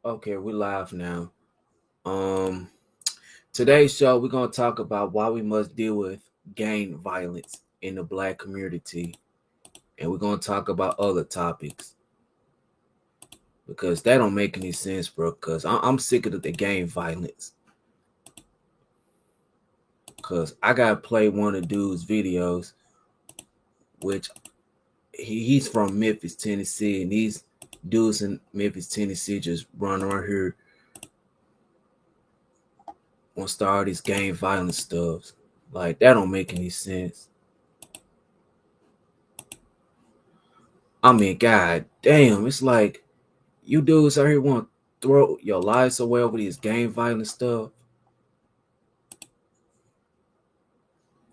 Okay, we're live now. Um, Today's show we're gonna talk about why we must deal with gang violence in the black community, and we're gonna talk about other topics because that don't make any sense, bro. Because I'm sick of the gang violence. Because I gotta play one of dude's videos, which he's from Memphis, Tennessee, and these dudes in Memphis, Tennessee just run around here want to start this gang violence stuff. Like that don't make any sense. I mean, god damn, it's like you dudes out here want to throw your lives away over these gang violence stuff.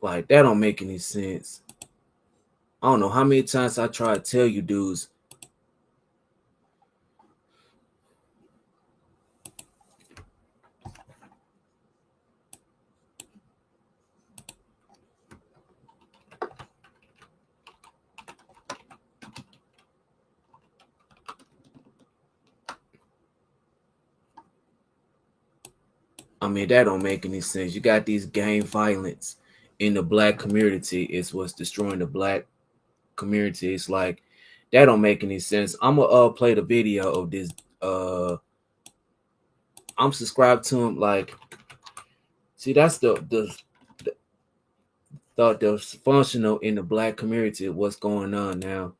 Like that don't make any sense. I don't know how many times I try to tell you dudes. I mean, that don't make any sense. You got these gang violence in the black community. It's what's destroying the black community. It's like that don't make any sense. I'm gonna play the video of this. I'm subscribed to him. Like, see, that's the functional in the black community. What's going on now?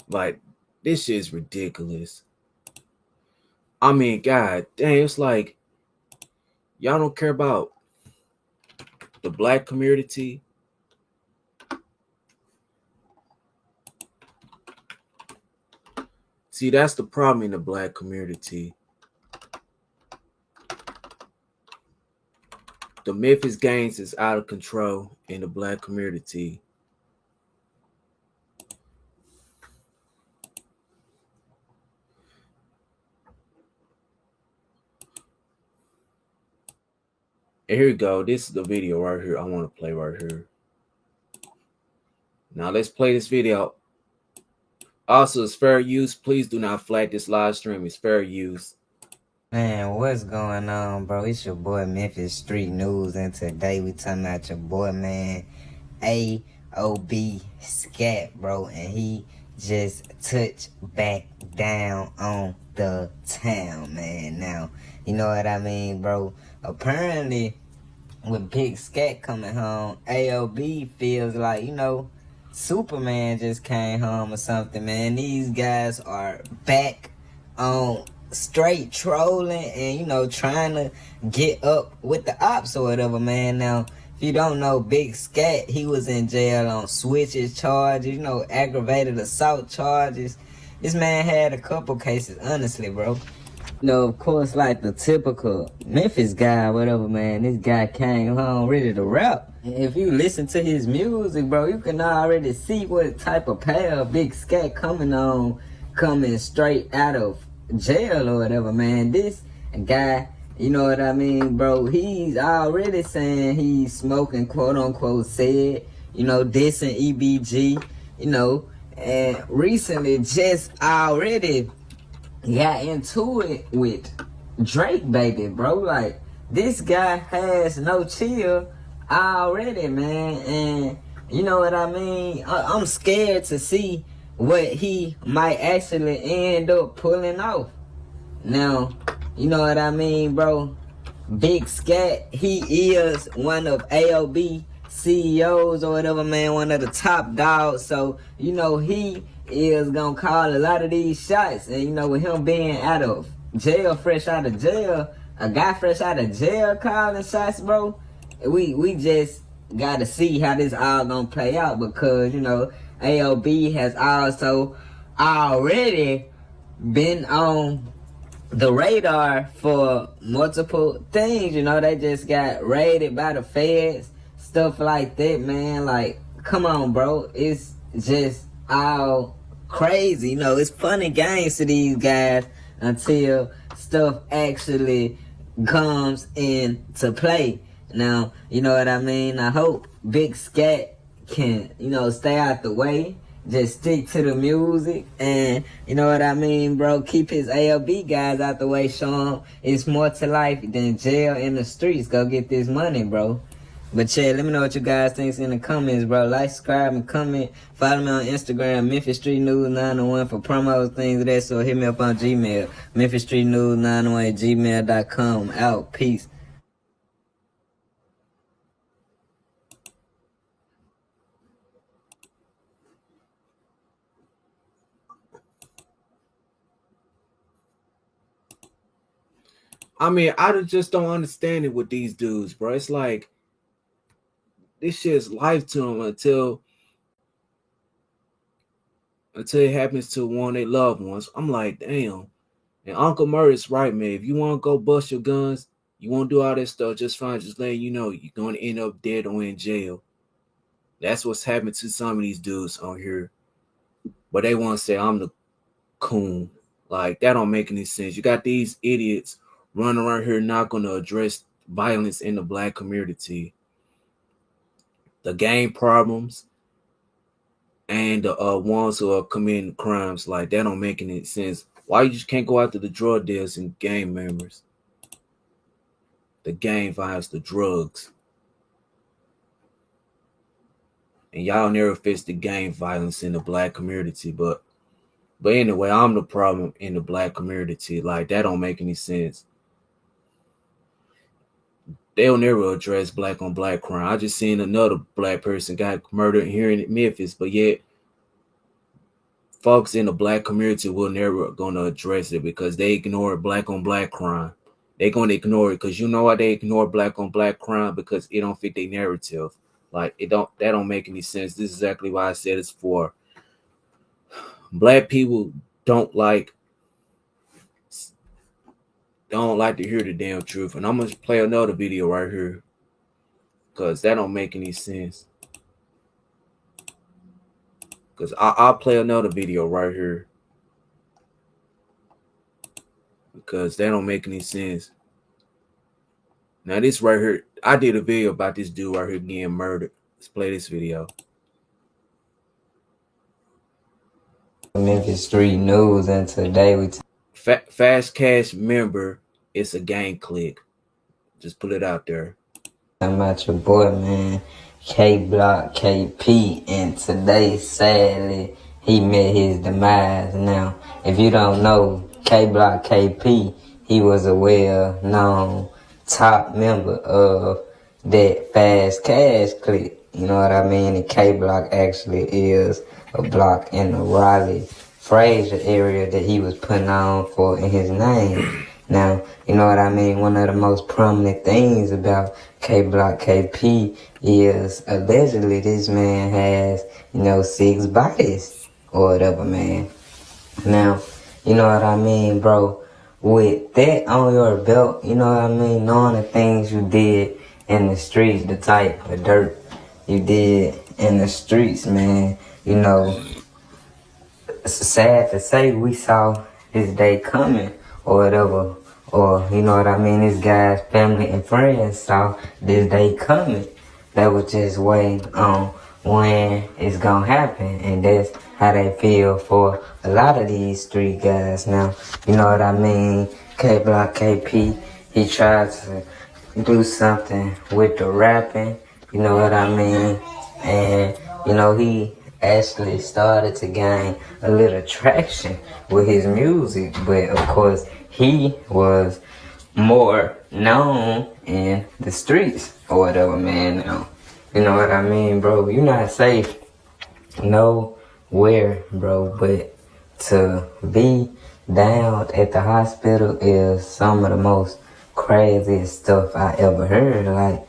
Like, this shit is ridiculous. I mean, god dang, it's like y'all don't care about the black community. See, that's the problem in the black community. The Memphis gangs is out of control in the black community. And here you go. This is the video right here. I want to play right here. Now let's play this video. Also, it's fair use. Please do not flag this live stream. It's fair use. Man, what's going on, bro? It's your boy Memphis Street News, and today we talking about your boy, man, AOB Scat, bro, and he just touched back down on the town, man. Now, you know what I mean, bro? Apparently, with Big Scat coming home, AOB feels like, Superman just came home or something, man. These guys are back on straight trolling and trying to get up with the ops or whatever, man. Now, if you don't know Big Scat, he was in jail on switches charges, aggravated assault charges. This man had a couple cases, honestly, bro. Of course, like the typical Memphis guy, whatever, man, this guy came home ready to rap. If you listen to his music, bro, you can already see what type of path Big Scat coming straight out of jail or whatever, man. This guy, you know what I mean, bro, he's already saying he's smoking, quote unquote, said, dissing EBG, and recently just already got into it with Drake, baby, bro. Like, this guy has no chill already, man. And you know what I mean? I'm scared to see what he might actually end up pulling off. Now, you know what I mean, bro? Big Scat, he is one of AOB CEOs or whatever, man, one of the top dogs. So, he is gonna call a lot of these shots. And, with him being out of jail, fresh out of jail, a guy fresh out of jail calling shots, bro, we just gotta see how this all gonna play out because, AOB has also already been on the radar for multiple things. They just got raided by the feds, stuff like that, man. Like, come on, bro. It's just all crazy. It's funny games to these guys until stuff actually comes into play. Now, you know what I mean? I hope Big Scat can, stay out the way. just stick to the music, and you know what I mean, bro. Keep his ALB guys out the way. Show him it's more to life than jail in the streets. Go get this money, bro. But yeah, let me know what you guys think in the comments, bro. Like, subscribe, and comment. Follow me on Instagram, Memphis Street News 901 for promos, things of that sort. Hit me up on Gmail, Memphis Street News 901 at gmail.com. Out. Peace. I mean, just don't understand it with these dudes, bro. It's like this shit's life to them until it happens to one of their loved ones. I'm like, damn. And Uncle Murray's right, man. If you want to go bust your guns, you want to do all that stuff, just fine. Just letting you know you're going to end up dead or in jail. That's what's happened to some of these dudes on here. But they want to say I'm the coon. Like, that don't make any sense. You got these idiots running around here not going to address violence in the black community, the gang problems, and the ones who are committing crimes. Like, that don't make any sense. Why you just can't go after the drug dealers and gang members? The gang violence, the drugs. And y'all never fix the gang violence in the black community. But anyway, I'm the problem in the black community. Like, that don't make any sense. They'll never address black on black crime. I just seen another black person got murdered here in Memphis, but yet folks in the black community will never gonna address it because they ignore black on black crime. They're gonna ignore it because you know why they ignore black on black crime? Because it don't fit their narrative. Like, that don't make any sense. This is exactly why I said it's for black people don't like to hear the damn truth. And I'm gonna play another video right here because that don't make any sense. Because I'll play another video right here because that don't make any sense. Now this right here, I did a video about this dude right here getting murdered. Let's play this video. Memphis Street News, and today we Fast Cash member, it's a gang clique. Just put it out there. talking about your boy, man, K Block KP, and today, sadly, he met his demise. Now, if you don't know K Block KP, he was a well-known top member of that Fast Cash clique. You know what I mean? And K Block actually is a block in the Raleigh Fraser area that he was putting on for in his name. Now, you know what I mean? One of the most prominent things about K Block KP is allegedly this man has, 6 bodies or whatever, man. Now, you know what I mean, bro? With that on your belt, you know what I mean? Knowing the things you did in the streets, the type of dirt you did in the streets, man, it's sad to say we saw this day coming or whatever. Or, you know what I mean, this guy's family and friends saw this day coming. That was just waiting on when it's gonna happen. And that's how they feel for a lot of these street guys now. You know what I mean? K Block KP, he tried to do something with the rapping. You know what I mean? And, he actually started to gain a little traction with his music. But, of course, he was more known in the streets or whatever, man. Now, you know what I mean, bro? You're not safe nowhere, bro. But to be down at the hospital is some of the most craziest stuff I ever heard. Like,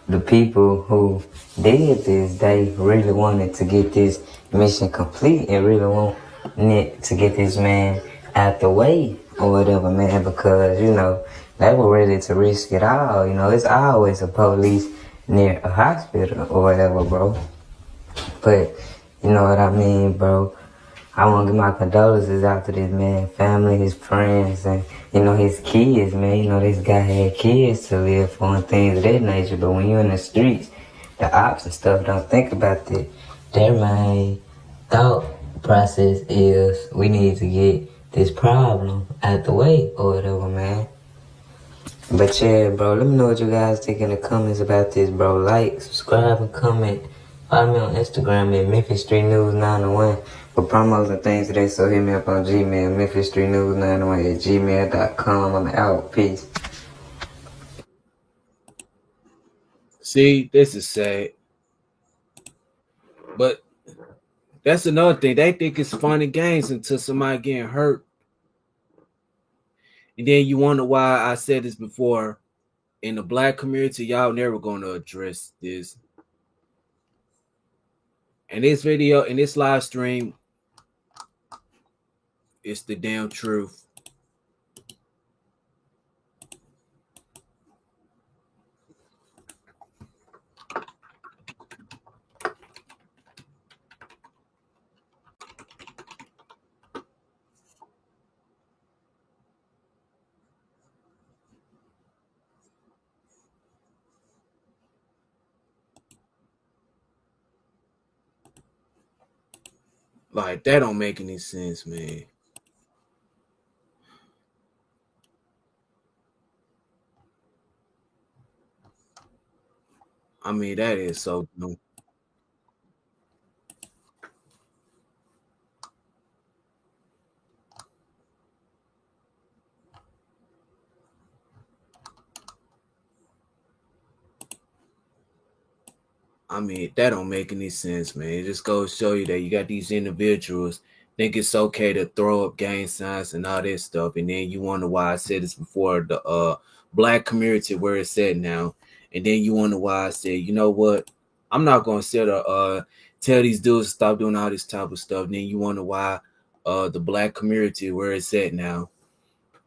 the people who did this, they really wanted to get this mission complete and really wanted to get this man out the way or whatever, man, because, they were ready to risk it all. It's always a police near a hospital or whatever, bro. But, you know what I mean, bro? I want to give my condolences out to this man, family, his friends, and, his kids, man. This guy had kids to live for and things of that nature. But when you're in the streets, the ops and stuff don't think about that. Their main thought process is we need to get this problem out the way or whatever, man. But yeah, bro, let me know what you guys think in the comments about this, bro. Like, subscribe, and comment. Follow me on Instagram at Memphis Street News 901 for promos and things today. So hit me up on Gmail, Memphis Street News 901 at gmail.com. I'm out. Peace. See, this is sad. But that's another thing. They think it's fun and games until somebody getting hurt. And then you wonder why I said this before. In the black community, y'all never gonna address this. And this video, in this live stream, it's the damn truth. Like, that don't make any sense, man. I mean, that is so dumb. I mean, that don't make any sense, man. It just goes to show you that you got these individuals think it's okay to throw up gang signs and all this stuff, and then you wonder why I said this before the black community where it's at now, and then you wonder why I said, you know what, I'm not gonna sit tell these dudes to stop doing all this type of stuff. And then you wonder why the black community where it's at now,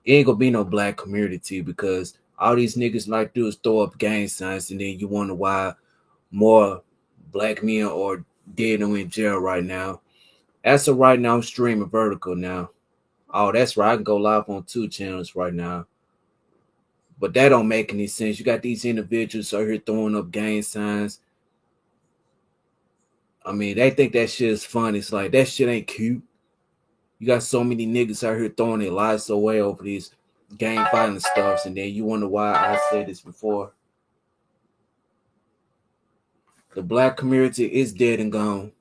it ain't gonna be no black community because all these niggas like do is throw up gang signs, and then you wonder why more black men are dead or in jail right now. As of right now, I'm streaming vertical now. Oh, that's right. I can go live on 2 channels right now. But that don't make any sense. You got these individuals out here throwing up gang signs. I mean, they think that shit is fun. It's like, that shit ain't cute. You got so many niggas out here throwing their lives away over these gang violence stuffs, and then you wonder why I said this before. The black community is dead and gone.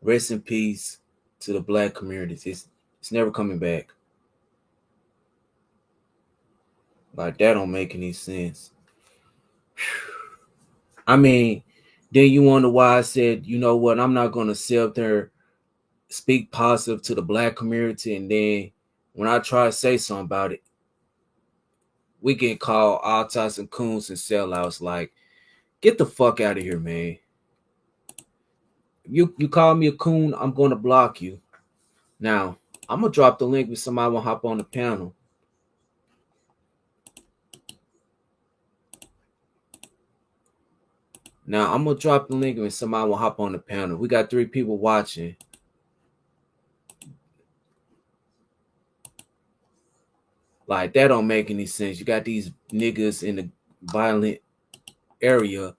Rest in peace to the black community. It's never coming back. Like, that don't make any sense. I mean, then you wonder why I said, you know what, I'm not gonna sit up there speak positive to the black community, and then when I try to say something about it, we get called all types and coons and sellouts. Like, get the fuck out of here, man. You call me a coon, I'm gonna block you. Now, I'm gonna drop the link with somebody wanna hop on the panel. Now I'm gonna drop the link and somebody will hop on the panel. We got 3 people watching. Like, that don't make any sense. You got these niggas in the violent area.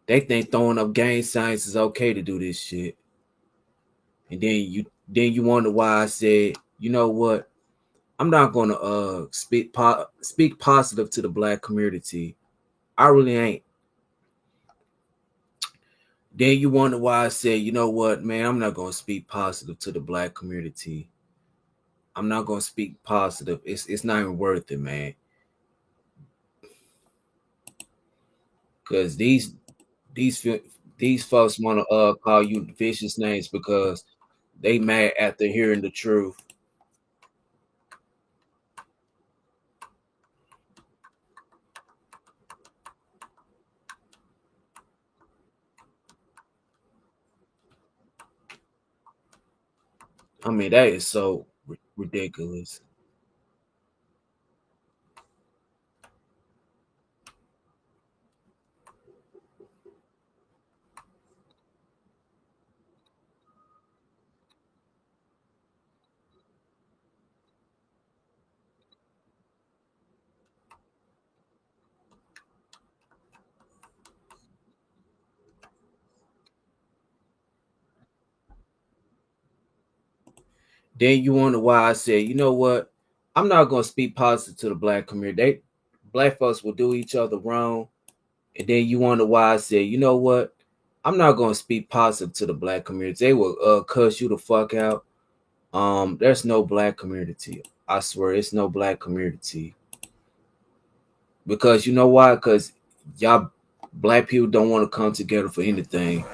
They think throwing up gang signs is okay to do this shit. And then you wonder why I said, you know what? I'm not gonna speak positive to the black community. I really ain't. Then you wonder why I said, you know what, man, I'm not gonna speak positive to the black community. I'm not gonna speak positive. It's not even worth it, man. Because these these folks want to call you vicious names because they mad after hearing the truth. I mean, that is so ridiculous. Then you wonder why I said, you know what? I'm not gonna speak positive to the black community. Black folks will do each other wrong. And then you wonder why I said, you know what? I'm not gonna speak positive to the black community. They will cuss you the fuck out. There's no black community. I swear it's no black community. Because you know why? Because y'all black people don't want to come together for anything.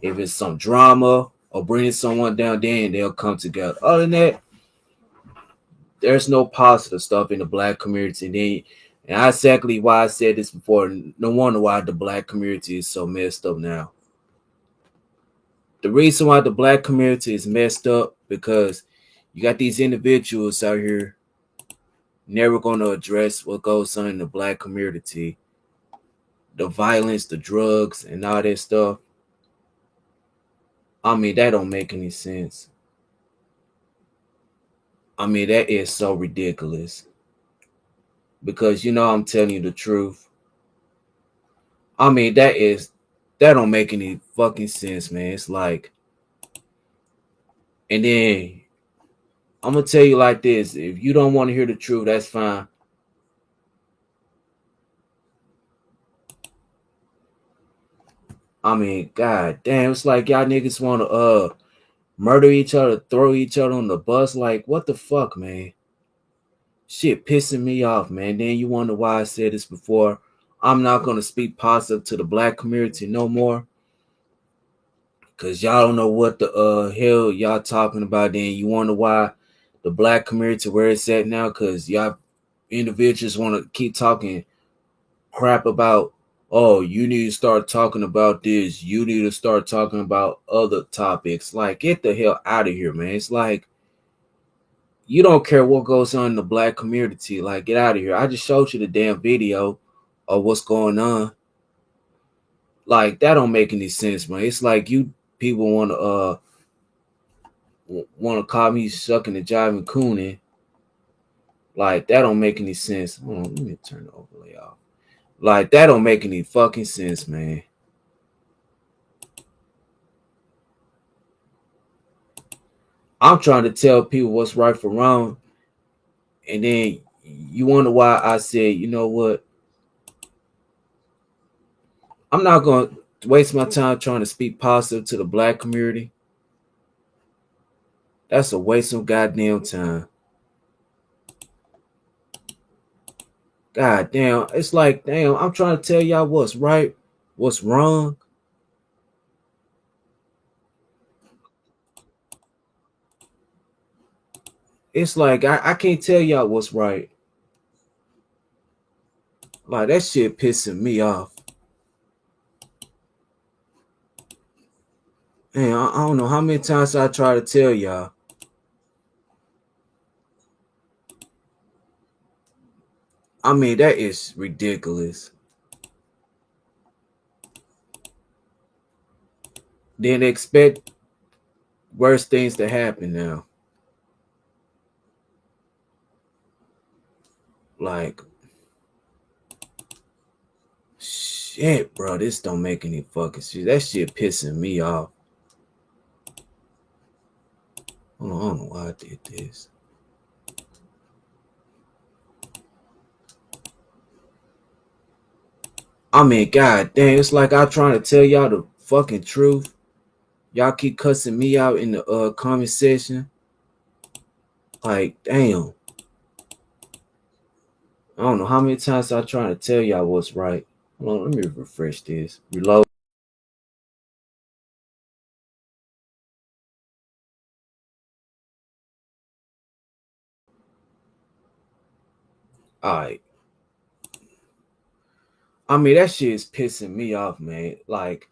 If it's some drama or bringing someone down, then they'll come together. Other than that, there's no positive stuff in the black community. And that's exactly why I said this before. No wonder why the black community is so messed up now. The reason why the black community is messed up because you got these individuals out here never going to address what goes on in the black community, the violence, the drugs, and all that stuff. I mean, that don't make any sense. I mean, that is so ridiculous. Because I'm telling you the truth. I mean, that don't make any fucking sense, man. It's like, and then I'm gonna tell you like this: if you don't want to hear the truth, that's fine. I mean, god damn, it's like y'all niggas want to murder each other, throw each other on the bus. Like, what the fuck, man? Shit pissing me off, man. Then you wonder why I said this before. I'm not gonna speak positive to the black community no more. Cause y'all don't know what the hell y'all talking about. Then you wonder why the black community where it's at now. Cause y'all individuals want to keep talking crap about. Oh, you need to start talking about this. You need to start talking about other topics. Like, get the hell out of here, man. It's like you don't care what goes on in the black community. Like, get out of here. I just showed you the damn video of what's going on. Like, that don't make any sense, man. It's like you people want to call me sucking and jiving cooning. Like, that don't make any sense. Hold on, let me turn the overlay off. Like, that don't make any fucking sense, man. I'm trying to tell people what's right for wrong, and then you wonder why I said, you know what? I'm not going to waste my time trying to speak positive to the black community. That's a waste of goddamn time. God damn. It's like, damn, I'm trying to tell y'all what's right, what's wrong. It's like, I can't tell y'all what's right. Like, that shit pissing me off. Man, I don't know how many times I try to tell y'all. I mean, that is ridiculous. Then expect worse things to happen now. Like, shit, bro, this don't make any fucking sense. That shit pissing me off. Hold on, I don't know why I did this. I mean, god damn, it's like I'm trying to tell y'all the fucking truth. Y'all keep cussing me out in the comment section. Like, damn. I don't know how many times I trying to tell y'all what's right. Hold on, let me refresh this. Reload. Alright. I mean, that shit is pissing me off, man. Like,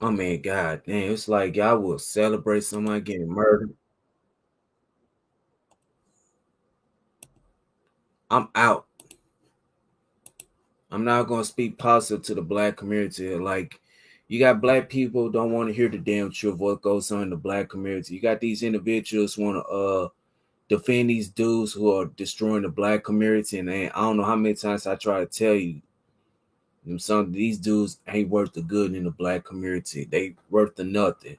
I mean, god damn, it's like y'all will celebrate somebody getting murdered. I'm out. I'm not gonna speak positive to the black community. Like, You got black people don't want to hear the damn truth what goes on in the black community. You got these individuals want to defend these dudes who are destroying the black community, and I don't know how many times I try to tell you, some of these dudes ain't worth the good in the black community. They worth the nothing.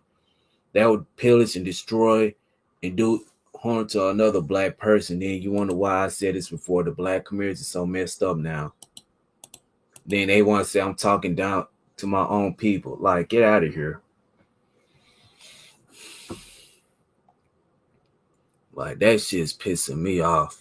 That would pillage and destroy and do harm to another black person. Then you wonder why I said this before. The black community is so messed up now. Then they want to say I'm talking down to my own people. Like, get out of here. Like, that shit's pissing me off.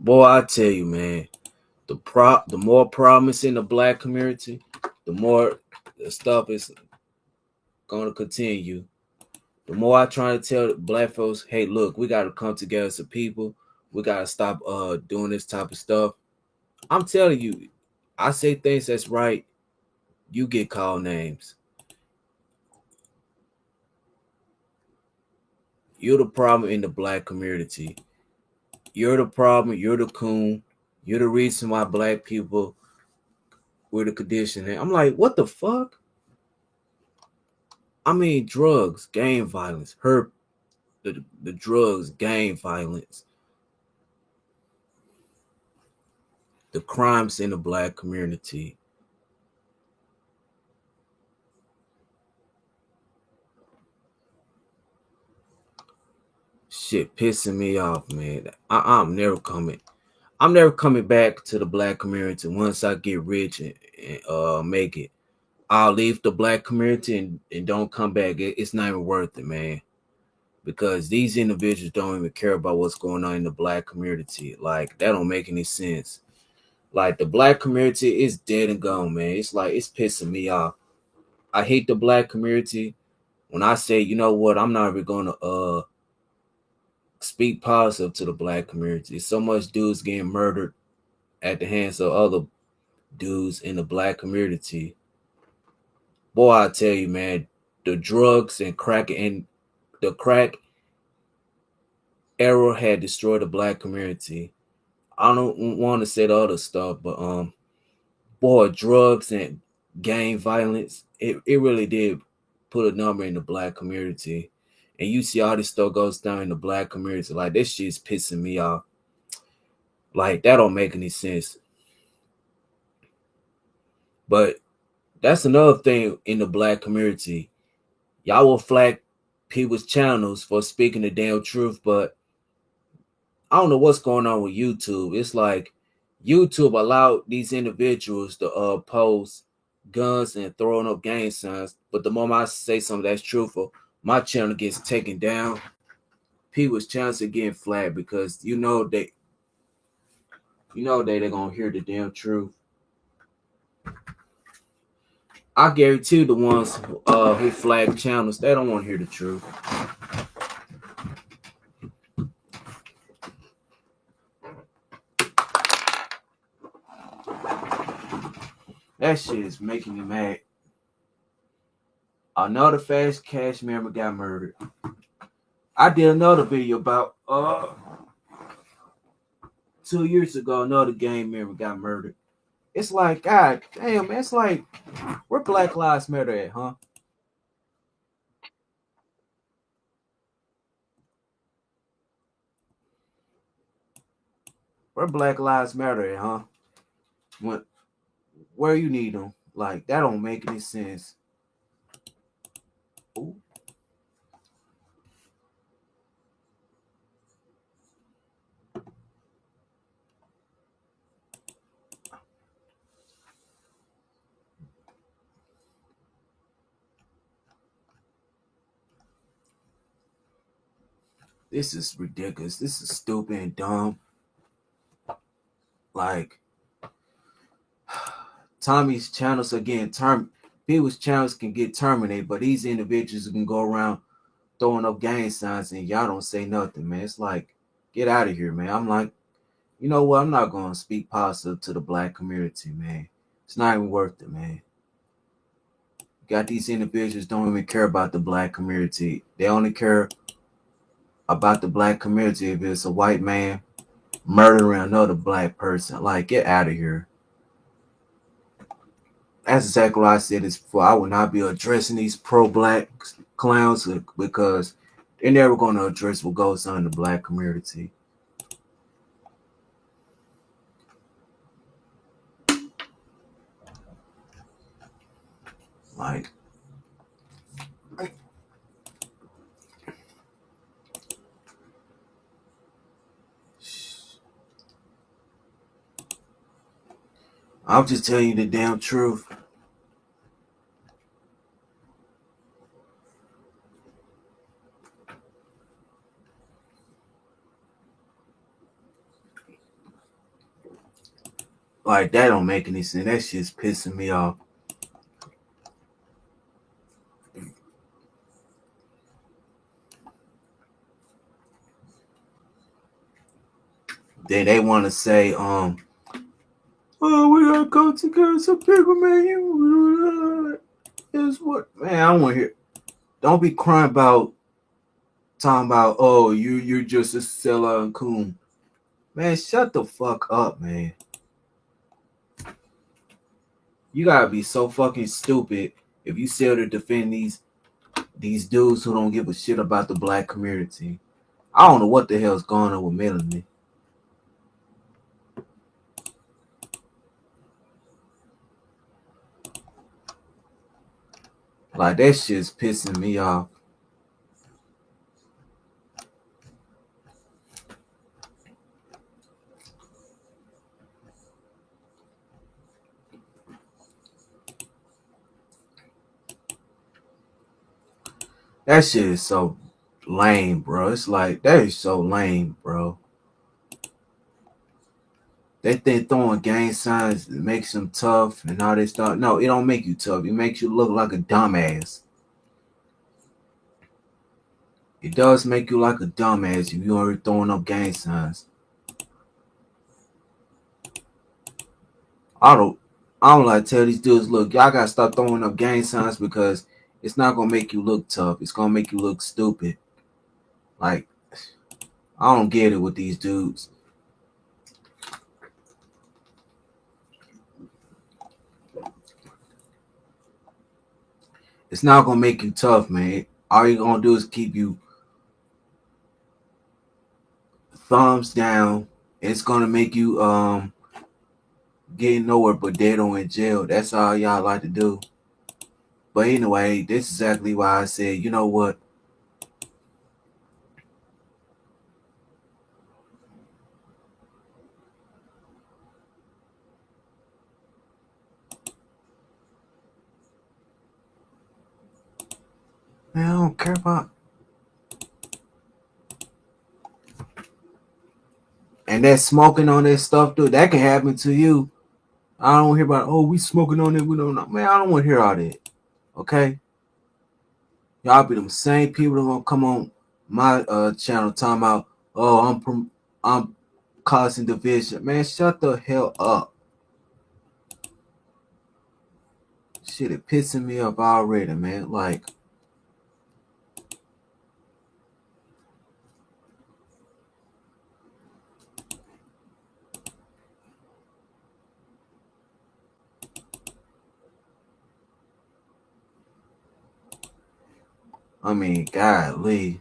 Boy, I tell you, man, the more promise in the black community, the more the stuff is gonna continue. The more I try to tell black folks, hey, look, we gotta come together as a people. We gotta stop doing this type of stuff. I'm telling you, I say things that's right, you get called names. You're the problem in the black community. You're the problem, you're the coon, you're the reason why black people were the condition. And I'm like, what the fuck? I mean, drugs, gang violence, the drugs, gang violence, the crimes in the black community. Shit pissing me off, man. I'm never coming. I'm never coming back to the black community once I get rich and make it. I'll leave the black community and don't come back. It's not even worth it, man. Because these individuals don't even care about what's going on in the black community. Like, that don't make any sense. Like, the black community is dead and gone, man. It's like, it's pissing me off. I hate the black community. When I say, you know what, I'm not even gonna speak positive to the black community. So much dudes getting murdered at the hands of other dudes in the black community. Boy, I tell you, man, the drugs and the crack era had destroyed the black community. I don't want to say the other stuff, but boy, drugs and gang violence, it really did put a number in the black community. And you see all this stuff goes down in the black community. Like, this shit's pissing me off. Like, that don't make any sense. But that's another thing in the black community. Y'all will flag people's channels for speaking the damn truth, but I don't know what's going on with YouTube. It's like YouTube allowed these individuals to post guns and throwing up gang signs, but the moment I say something that's truthful, my channel gets taken down. People's channels are getting flagged because they're gonna hear the damn truth. I guarantee the ones who flag channels, they don't want to hear the truth. That shit is making me mad. Another Fast Cash member got murdered. I did another video about 2 years ago. Another gang member got murdered. It's like, God damn, man, it's like, where Black Lives Matter at, huh? Where Black Lives Matter at, huh? Where you need them? Like, that don't make any sense. Ooh. This is ridiculous. This is stupid and dumb. Like, Tommy's channels are getting people's channels can get terminated, but these individuals can go around throwing up gang signs and y'all don't say nothing, man. It's like, get out of here, man. I'm like, you know what? I'm not gonna speak positive to the black community, man. It's not even worth it, man. You got these individuals don't even care about the black community. They only care about the black community if it's a white man murdering another black person. Like, get out of here. That's exactly what I said this before. I will not be addressing these pro-black clowns because they're never going to address what goes on in the black community. Like, I'll just tell you the damn truth. Like, that don't make any sense. That shit's pissing me off. Then they want to say, oh, we gotta come together, some people, man. You is what, man. I want to hear. Don't be crying about talking about, oh, you're just a seller and coon, man. Shut the fuck up, man. You gotta be so fucking stupid if you still to defend these dudes who don't give a shit about the black community. I don't know what the hell's going on with Melanie. Like, that shit's pissing me off. That shit is so lame, bro. It's like, that is so lame, bro. They think throwing gang signs makes them tough and all this stuff. No, it don't make you tough. It makes you look like a dumbass. It does make you like a dumbass if you are throwing up gang signs. I don't like to tell these dudes, look, y'all gotta stop throwing up gang signs because it's not gonna make you look tough. It's gonna make you look stupid. Like, I don't get it with these dudes. It's not gonna make you tough, man. All you're gonna do is keep you thumbs down. It's gonna make you get nowhere but dead or in jail. That's all y'all like to do. But anyway, this is exactly why I said, you know what? Man, I don't care about. And that smoking on that stuff, dude, that can happen to you. I don't hear about, oh, we smoking on it. We don't know. Man, I don't want to hear all that. Okay? Y'all be them same people that gonna come on my channel talking about, oh, I'm causing division. Man, shut the hell up. Shit, it pissing me off already, man. Like, I mean, golly.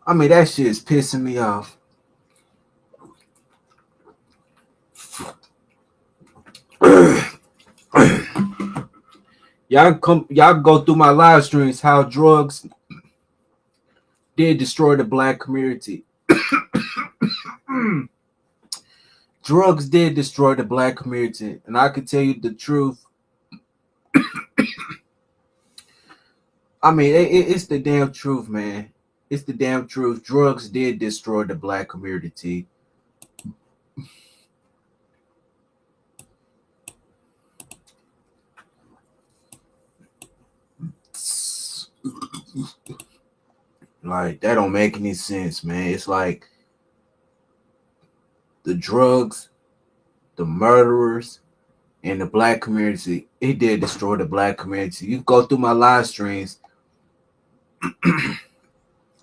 I mean, that shit is pissing me off. Y'all go through my live streams how drugs did destroy the black community. Drugs did destroy the black community, and I can tell you the truth. I mean, it's the damn truth, man. It's the damn truth. Drugs did destroy the black community. Like, that don't make any sense, man. It's like the drugs, the murderers, and the black community. It did destroy the black community. You go through my live streams.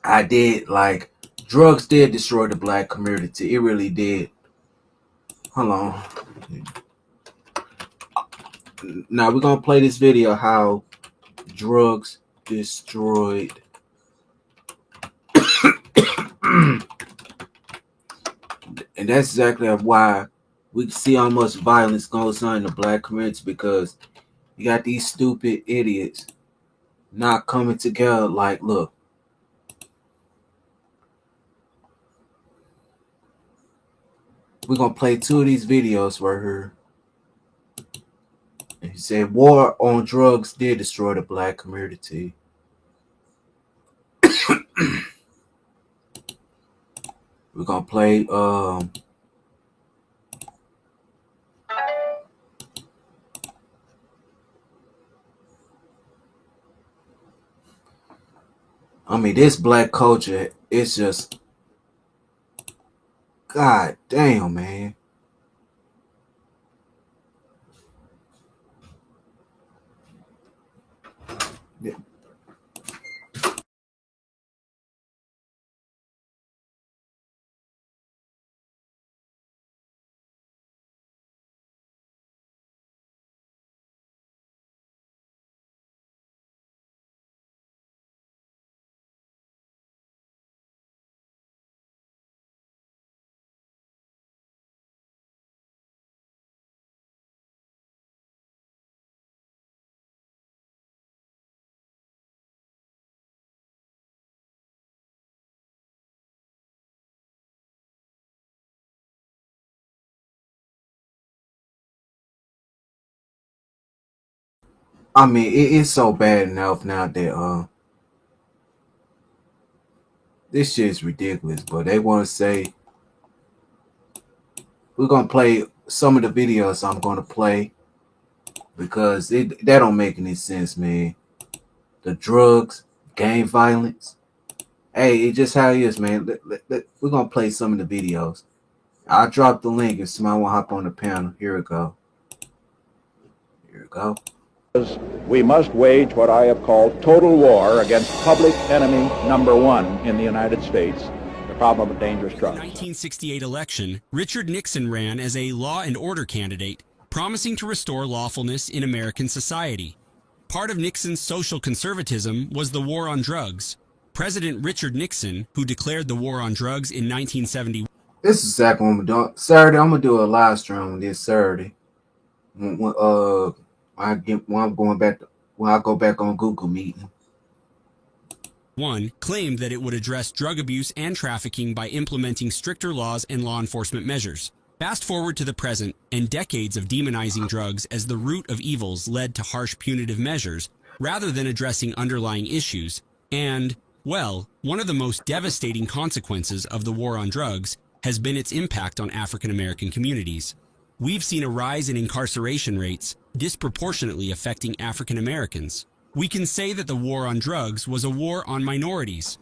I did, like, drugs did destroy the black community. It really did. Hold on. Now we're gonna play this video how drugs destroyed. And that's exactly why we see how much violence goes on in the black community, because you got these stupid idiots not coming together. Like, look, we're gonna play 2 of these videos right here. And he said war on drugs did destroy the black community. We're gonna play I mean, this black culture, it's just, god damn, man. Yeah. I mean, it's so bad enough now that this shit is ridiculous. But they want to say we're gonna play some of the videos I'm gonna play because that don't make any sense, man. The drugs, gang violence. Hey, it's just how it is, man. We're gonna play some of the videos. I'll drop the link if somebody want to hop on the panel. Here we go. Here we go. We must wage what I have called total war against public enemy number 1 in the United States, the problem of dangerous drugs. In the 1968 election, Richard Nixon ran as a law and order candidate, promising to restore lawfulness in American society. Part of Nixon's social conservatism was the war on drugs. President Richard Nixon, who declared the war on drugs in 1971. This is exactly what I'm doing. Saturday, I'm gonna do a live stream this Saturday. When I go back on Google Meeting. One claimed that it would address drug abuse and trafficking by implementing stricter laws and law enforcement measures. Fast forward to the present, and decades of demonizing drugs as the root of evils led to harsh punitive measures rather than addressing underlying issues. And, well, one of the most devastating consequences of the war on drugs has been its impact on African American communities. We've seen a rise in incarceration rates, disproportionately affecting African Americans. We can say that the war on drugs was a war on minorities.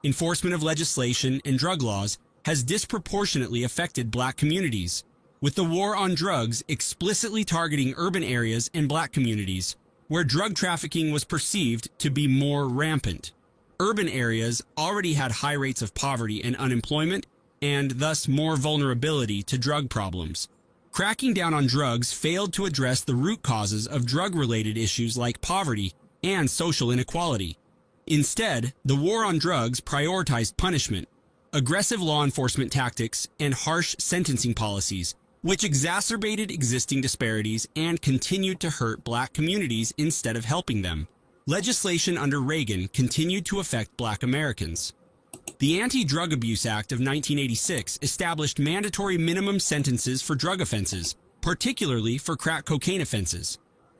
Enforcement of legislation and drug laws has disproportionately affected black communities, with the war on drugs explicitly targeting urban areas and black communities, where drug trafficking was perceived to be more rampant. Urban areas already had high rates of poverty and unemployment, and thus more vulnerability to drug problems. Cracking down on drugs failed to address the root causes of drug-related issues like poverty and social inequality. Instead, the war on drugs prioritized punishment, aggressive law enforcement tactics, and harsh sentencing policies, which exacerbated existing disparities and continued to hurt black communities instead of helping them. Legislation under Reagan continued to affect black Americans. The Anti-Drug Abuse Act of 1986 established mandatory minimum sentences for drug offenses, particularly for crack cocaine offenses.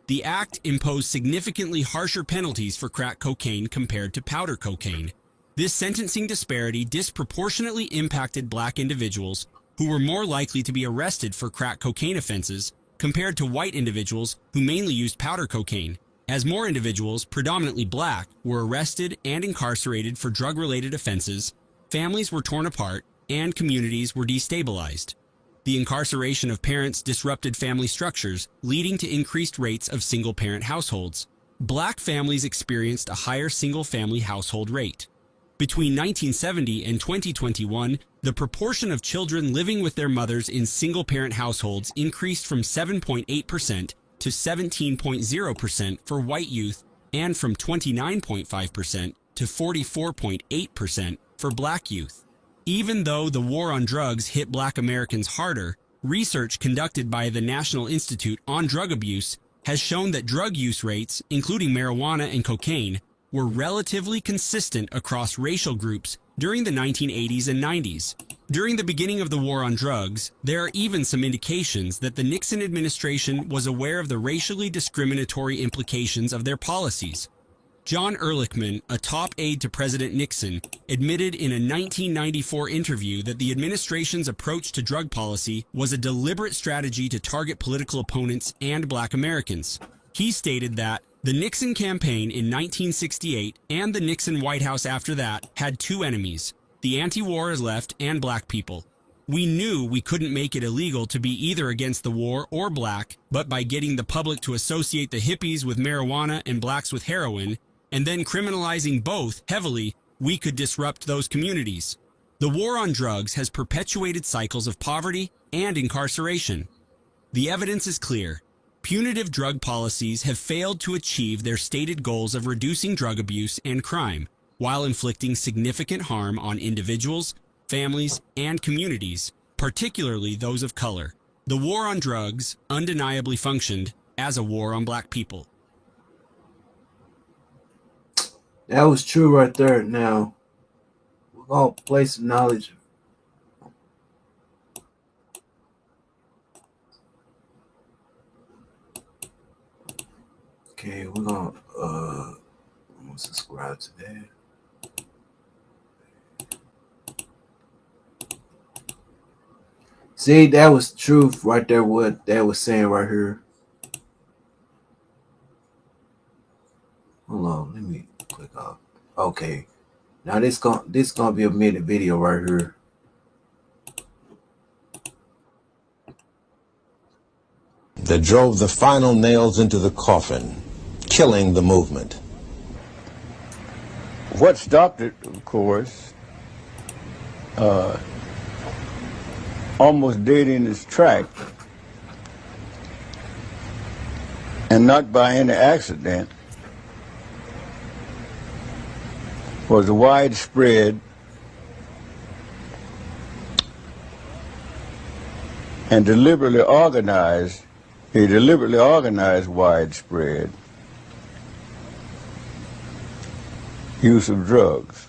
The act imposed significantly harsher penalties for crack cocaine compared to powder cocaine. This sentencing disparity disproportionately impacted black individuals who were more likely to be arrested for crack cocaine offenses compared to white individuals who mainly used powder cocaine, as more individuals, predominantly black, were arrested and incarcerated for drug-related offenses, families were torn apart, and communities were destabilized. The incarceration of parents disrupted family structures, leading to increased rates of single-parent households. Black families experienced a higher single-family household rate. Between 1970 and 2021, the proportion of children living with their mothers in single-parent households increased from 7.8% to 17.0% for white youth and from 29.5% to 44.8% for black youth. Even though the war on drugs hit black Americans harder, research conducted by the National Institute on Drug Abuse has shown that drug use rates, including marijuana and cocaine, were relatively consistent across racial groups during the 1980s and 90s. During the beginning of the war on drugs, there are even some indications that the Nixon administration was aware of the racially discriminatory implications of their policies. John Ehrlichman, a top aide to President Nixon, admitted in a 1994 interview that the administration's approach to drug policy was a deliberate strategy to target political opponents and black Americans. He stated that the Nixon campaign in 1968 and the Nixon White House after that had two enemies, the anti-war left and black people. We knew we couldn't make it illegal to be either against the war or black, but by getting the public to associate the hippies with marijuana and blacks with heroin, and then criminalizing both heavily, we could disrupt those communities. The war on drugs has perpetuated cycles of poverty and incarceration. The evidence is clear. Punitive drug policies have failed to achieve their stated goals of reducing drug abuse and crime, while inflicting significant harm on individuals, families, and communities, particularly those of color. The war on drugs undeniably functioned as a war on black people. That was true right there. Now, we're going to place some knowledge. Okay, we're going to subscribe to that. See, that was truth right there, what that was saying right here. Hold on, let me click off. Okay. Now this gonna be a minute video right here. That drove the final nails into the coffin, killing the movement. What stopped it, of course, almost dead in its track, and not by any accident, was a widespread and deliberately organized widespread use of drugs.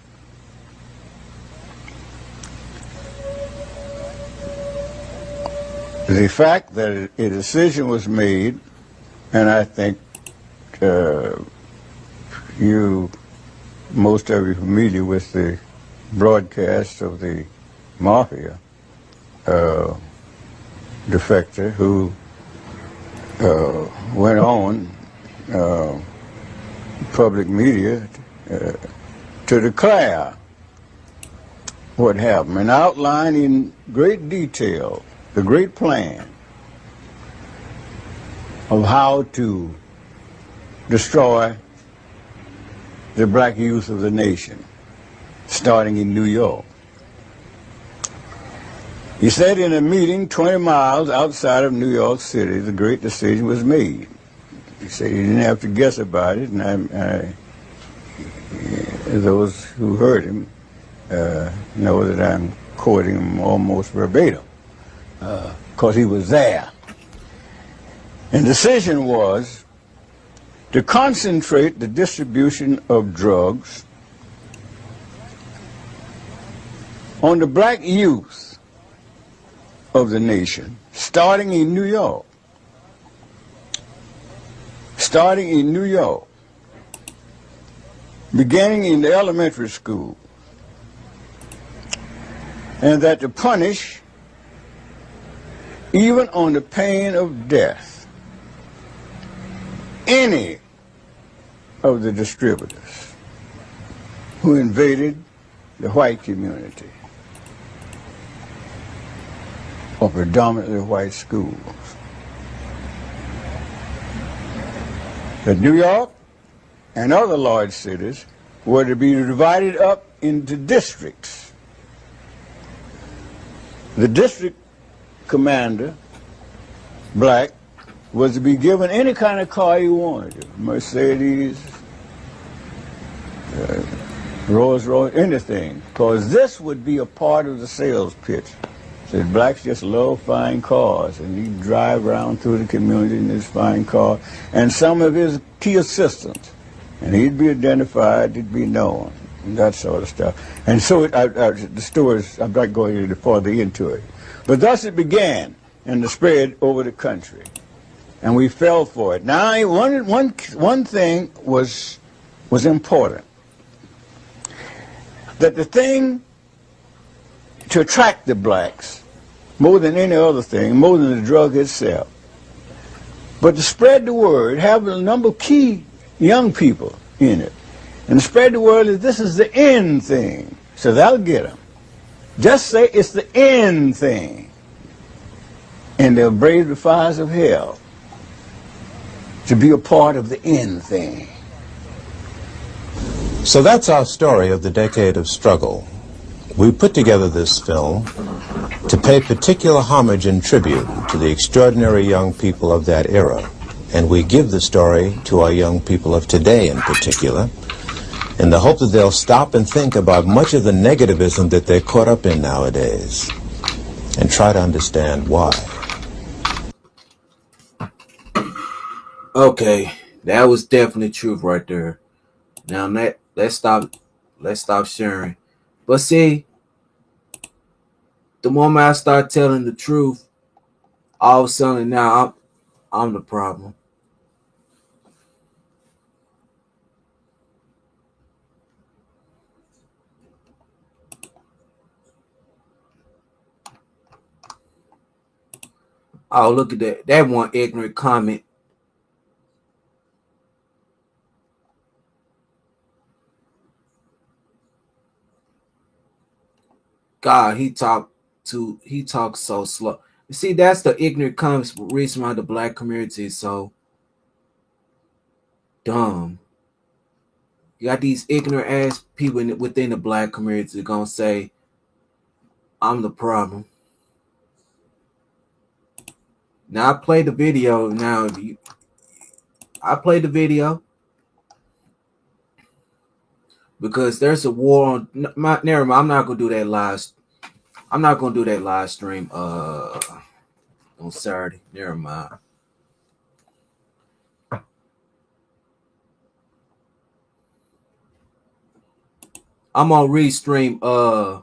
The fact that a decision was made, and I think most of you familiar with the broadcast of the mafia defector who went on public media to declare what happened and outline in great detail the great plan of how to destroy the black youth of the nation, starting in New York. He said in a meeting 20 miles outside of New York City, the great decision was made. He said he didn't have to guess about it, and those who heard him know that I'm quoting him almost verbatim, because he was there. And the decision was to concentrate the distribution of drugs on the black youth of the nation, starting in New York. Starting in New York, beginning in the elementary school, and that to punish, even on the pain of death, any of the distributors who invaded the white community or predominantly white schools. That New York and other large cities were to be divided up into districts. The district commander, black, was to be given any kind of car he wanted, Mercedes, Rolls Royce, anything, because this would be a part of the sales pitch. Said blacks just love fine cars, and he'd drive around through the community in his fine car, and some of his key assistants, and he'd be identified, he'd be known, and that sort of stuff. And so the stories, I'm not going any further into it. But thus it began, and the spread over the country, and we fell for it. Now, one thing was important, that the thing to attract the blacks, more than any other thing, more than the drug itself, but to spread the word, have a number of key young people in it, and spread the word that this is the end thing, so that'll get them. Just say it's the end thing, and they'll brave the fires of hell to be a part of the end thing. So that's our story of the decade of struggle. We put together this film to pay particular homage and tribute to the extraordinary young people of that era. And we give the story to our young people of today in particular, in the hope that they'll stop and think about much of the negativism that they're caught up in nowadays, and try to understand why. Okay, that was definitely truth right there. Now let's stop sharing. But see, the moment I start telling the truth, all of a sudden now I'm the problem. Oh, look at that. That one ignorant comment. God, he talks so slow. You see, that's the ignorant comments reason why the black community is so dumb. You got these ignorant ass people within the black community gonna say, I'm the problem. Now I play the video. I play the video because there's a war on. Never mind. I'm not gonna do that live. I'm not gonna do that live stream. On Saturday. Never mind. I'm on restream.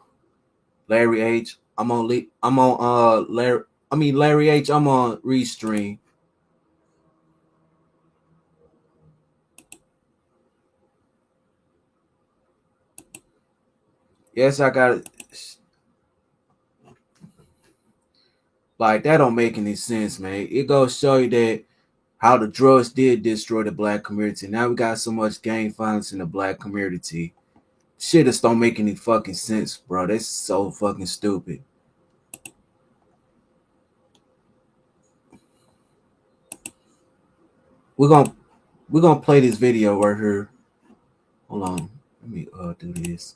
Larry H. Larry H. I'm on restream. Yes, I got it. Like, that don't make any sense, man. It goes show you that how the drugs did destroy the black community. Now we got so much gang violence in the black community. Shit just don't make any fucking sense, bro. That's so fucking stupid. We're gonna play this video right here. Hold on. Let me do this.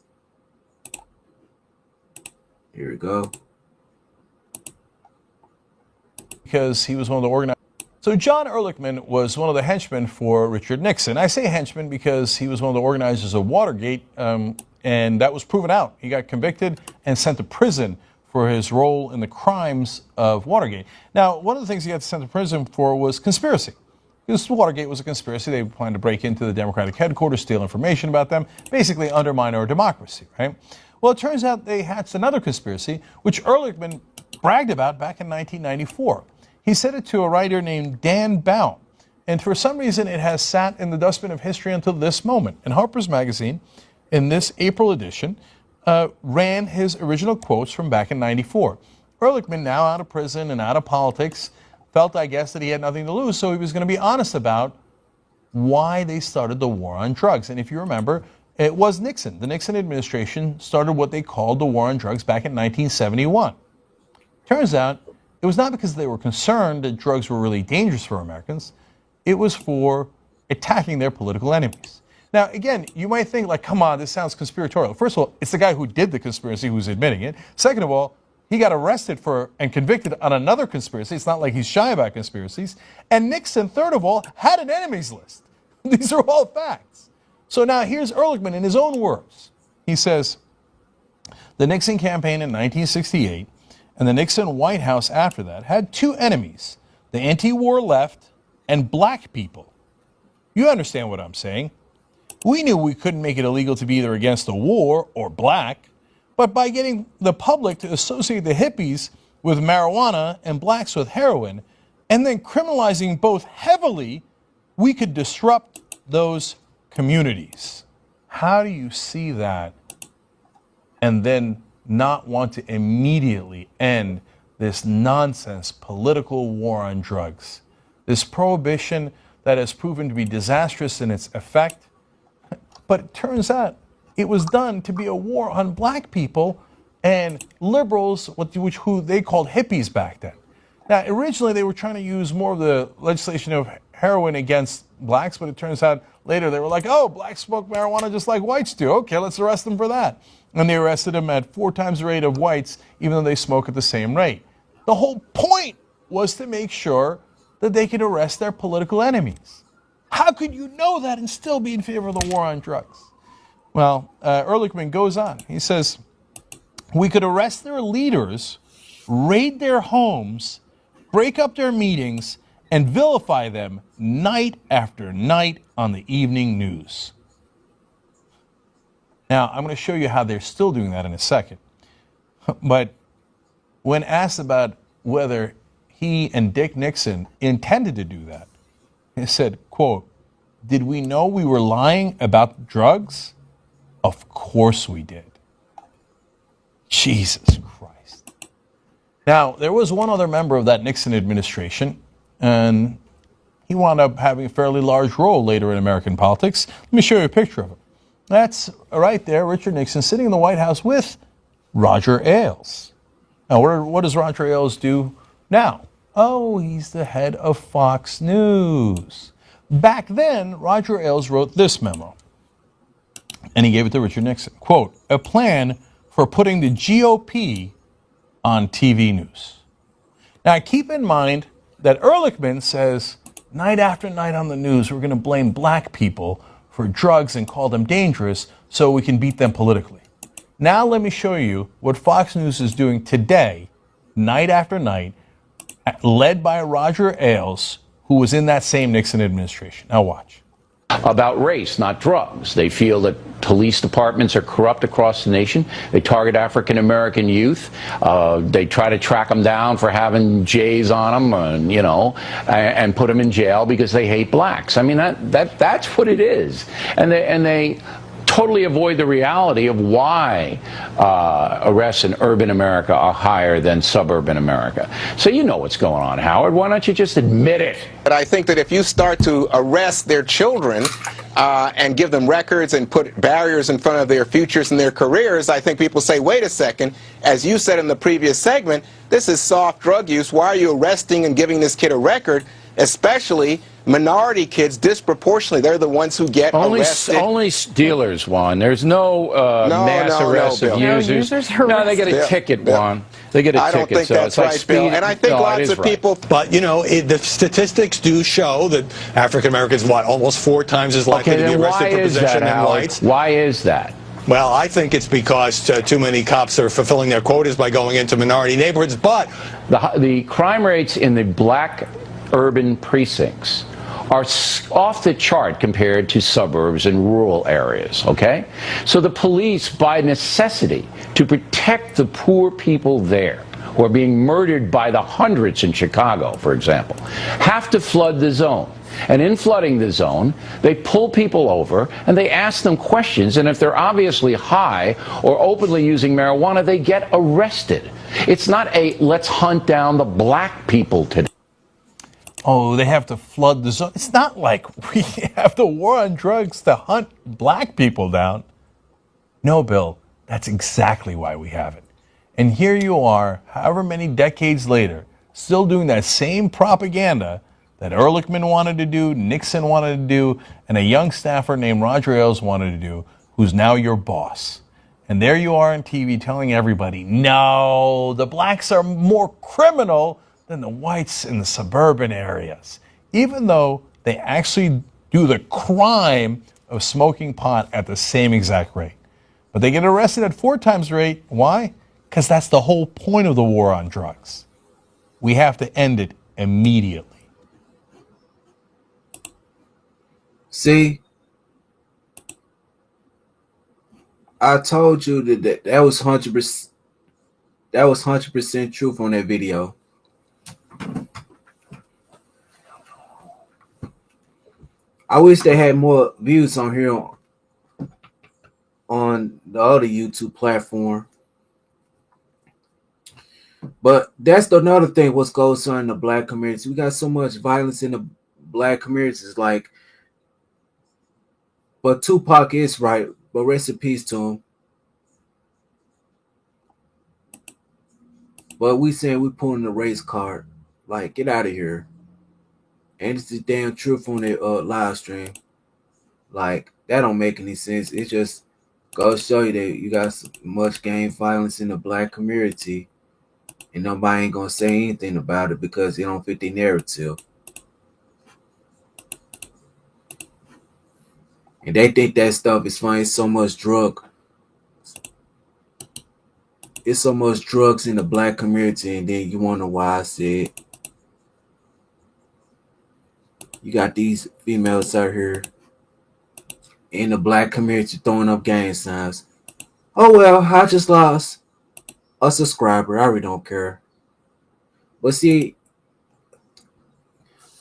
Here we go. Because he was one of the organizers. So John Ehrlichman was one of the henchmen for Richard Nixon. I say henchman because he was one of the organizers of Watergate, and that was proven out. He got convicted and sent to prison for his role in the crimes of Watergate. Now, one of the things he got sent to prison for was conspiracy. Because Watergate was a conspiracy. They planned to break into the Democratic headquarters, steal information about them, basically undermine our democracy, right? Well, it turns out they hatched another conspiracy, which Ehrlichman bragged about back in 1994. He said it to a writer named Dan Baum, and for some reason it has sat in the dustbin of history until this moment. And Harper's Magazine, in this April edition, ran his original quotes from back in 94. Ehrlichman, now out of prison and out of politics, felt, I guess, that he had nothing to lose, so he was going to be honest about why they started the war on drugs. And if you remember, it was Nixon. The Nixon administration started what they called the war on drugs back in 1971. Turns out, it was not because they were concerned that drugs were really dangerous for Americans. It was for attacking their political enemies. Now, again, you might think, like, come on, this sounds conspiratorial. First of all, it's the guy who did the conspiracy who's admitting it. Second of all, he got arrested for and convicted on another conspiracy. It's not like he's shy about conspiracies. And Nixon, third of all, had an enemies list. These are all facts. So now here's Ehrlichman in his own words. He says, the Nixon campaign in 1968 and the Nixon White House after that had two enemies, the anti-war left and black people. You understand what I'm saying? We knew we couldn't make it illegal to be either against the war or black. But by getting the public to associate the hippies with marijuana and blacks with heroin, and then criminalizing both heavily, we could disrupt those communities. How do you see that and then not want to immediately end this nonsense political war on drugs? This prohibition that has proven to be disastrous in its effect, but it turns out it was done to be a war on black people and liberals, who they called hippies back then. Now, originally they were trying to use more of the legislation of heroin against blacks, but it turns out later they were like, oh, blacks smoke marijuana just like whites do. Okay, let's arrest them for that. And they arrested them at 4 times the rate of whites, even though they smoke at the same rate. The whole point was to make sure that they could arrest their political enemies. How could you know that and still be in favor of the war on drugs? Well, Ehrlichman goes on. He says, we could arrest their leaders, raid their homes, break up their meetings, and vilify them night after night on the evening news. Now, I'm going to show you how they're still doing that in a second. But when asked about whether he and Dick Nixon intended to do that, he said, quote, did we know we were lying about drugs? Of course we did. Jesus Christ. Now, there was one other member of that Nixon administration, and he wound up having a fairly large role later in American politics. Let me show you a picture of him. That's right there, Richard Nixon sitting in the White House with Roger Ailes. Now, what does Roger Ailes do now? Oh, he's the head of Fox News. Back then, Roger Ailes wrote this memo. And he gave it to Richard Nixon. Quote, a plan for putting the GOP on TV news. Now, keep in mind that Ehrlichman says night after night on the news, we're going to blame black people for drugs and call them dangerous so we can beat them politically. Now let me show you what Fox News is doing today, night after night, led by Roger Ailes, who was in that same Nixon administration. Now watch. About race, not drugs. They feel that police departments are corrupt across the nation. They target African American youth. They try to track them down for having J's on them, and put them in jail because they hate blacks. I mean, that's what it is. And they totally avoid the reality of why arrests in urban America are higher than suburban America. So you know what's going on, Howard. Why don't you just admit it? But I think that if you start to arrest their children and give them records and put barriers in front of their futures and their careers, I think people say, wait a second, as you said in the previous segment, this is soft drug use. Why are you arresting and giving this kid a record, especially minority kids disproportionately? They're the ones who get arrested. Only dealers, Juan. There's no mass arrest of users. No, they get a ticket, Juan. They get a ticket. I don't think that's right, Bill. And I think lots of people... But, the statistics do show that African Americans, almost 4 times as likely to be arrested for possession than whites. Why is that? Well, I think it's because too many cops are fulfilling their quotas by going into minority neighborhoods, but... The crime rates in the black urban precincts are off the chart compared to suburbs and rural areas, okay? So the police, by necessity, to protect the poor people there, who are being murdered by the hundreds in Chicago, for example, have to flood the zone. And in flooding the zone, they pull people over and they ask them questions, and if they're obviously high or openly using marijuana, they get arrested. It's not a let's hunt down the black people today. Oh, they have to flood the zone. It's not like we have the war on drugs to hunt black people down. No, Bill, that's exactly why we have it. And here you are, however many decades later, still doing that same propaganda that Ehrlichman wanted to do, Nixon wanted to do, and a young staffer named Roger Ailes wanted to do, who's now your boss. And there you are on TV telling everybody, no, the blacks are more criminal than the whites in the suburban areas, even though they actually do the crime of smoking pot at the same exact rate. But they get arrested at 4 times the rate. Why? Because that's the whole point of the war on drugs. We have to end it immediately. See, I told you that was 100%. That was 100% truth on that video. I wish they had more views on here on the other YouTube platform. But that's another thing what goes on in the black community. We got so much violence in the black communities. Like, but Tupac is right. But rest in peace to him. But we saying we pulling the race card. Like, get out of here. And it's the damn truth on the live stream. Like, that don't make any sense. It just goes to show you that you got so much gang violence in the black community. And nobody ain't gonna say anything about it because it don't fit the narrative. And they think that stuff is funny. It's so much drug. It's so much drugs in the black community, and then you wonder why I said you got these females out here in the black community throwing up gang signs. Oh well, I just lost a subscriber. I really don't care. But see,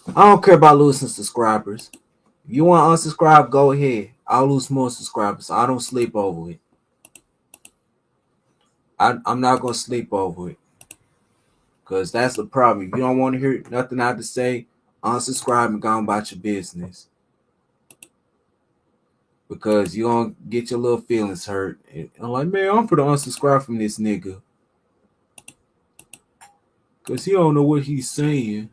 I don't care about losing subscribers. If you want to unsubscribe, go ahead. I'll lose more subscribers. I don't sleep over it. I'm not going to sleep over it. Because that's the problem. If you don't want to hear nothing I have to say, unsubscribe and go on about your business. Because you're going to get your little feelings hurt. And I'm like, man, I'm for the unsubscribe from this nigga. Because he don't know what he's saying.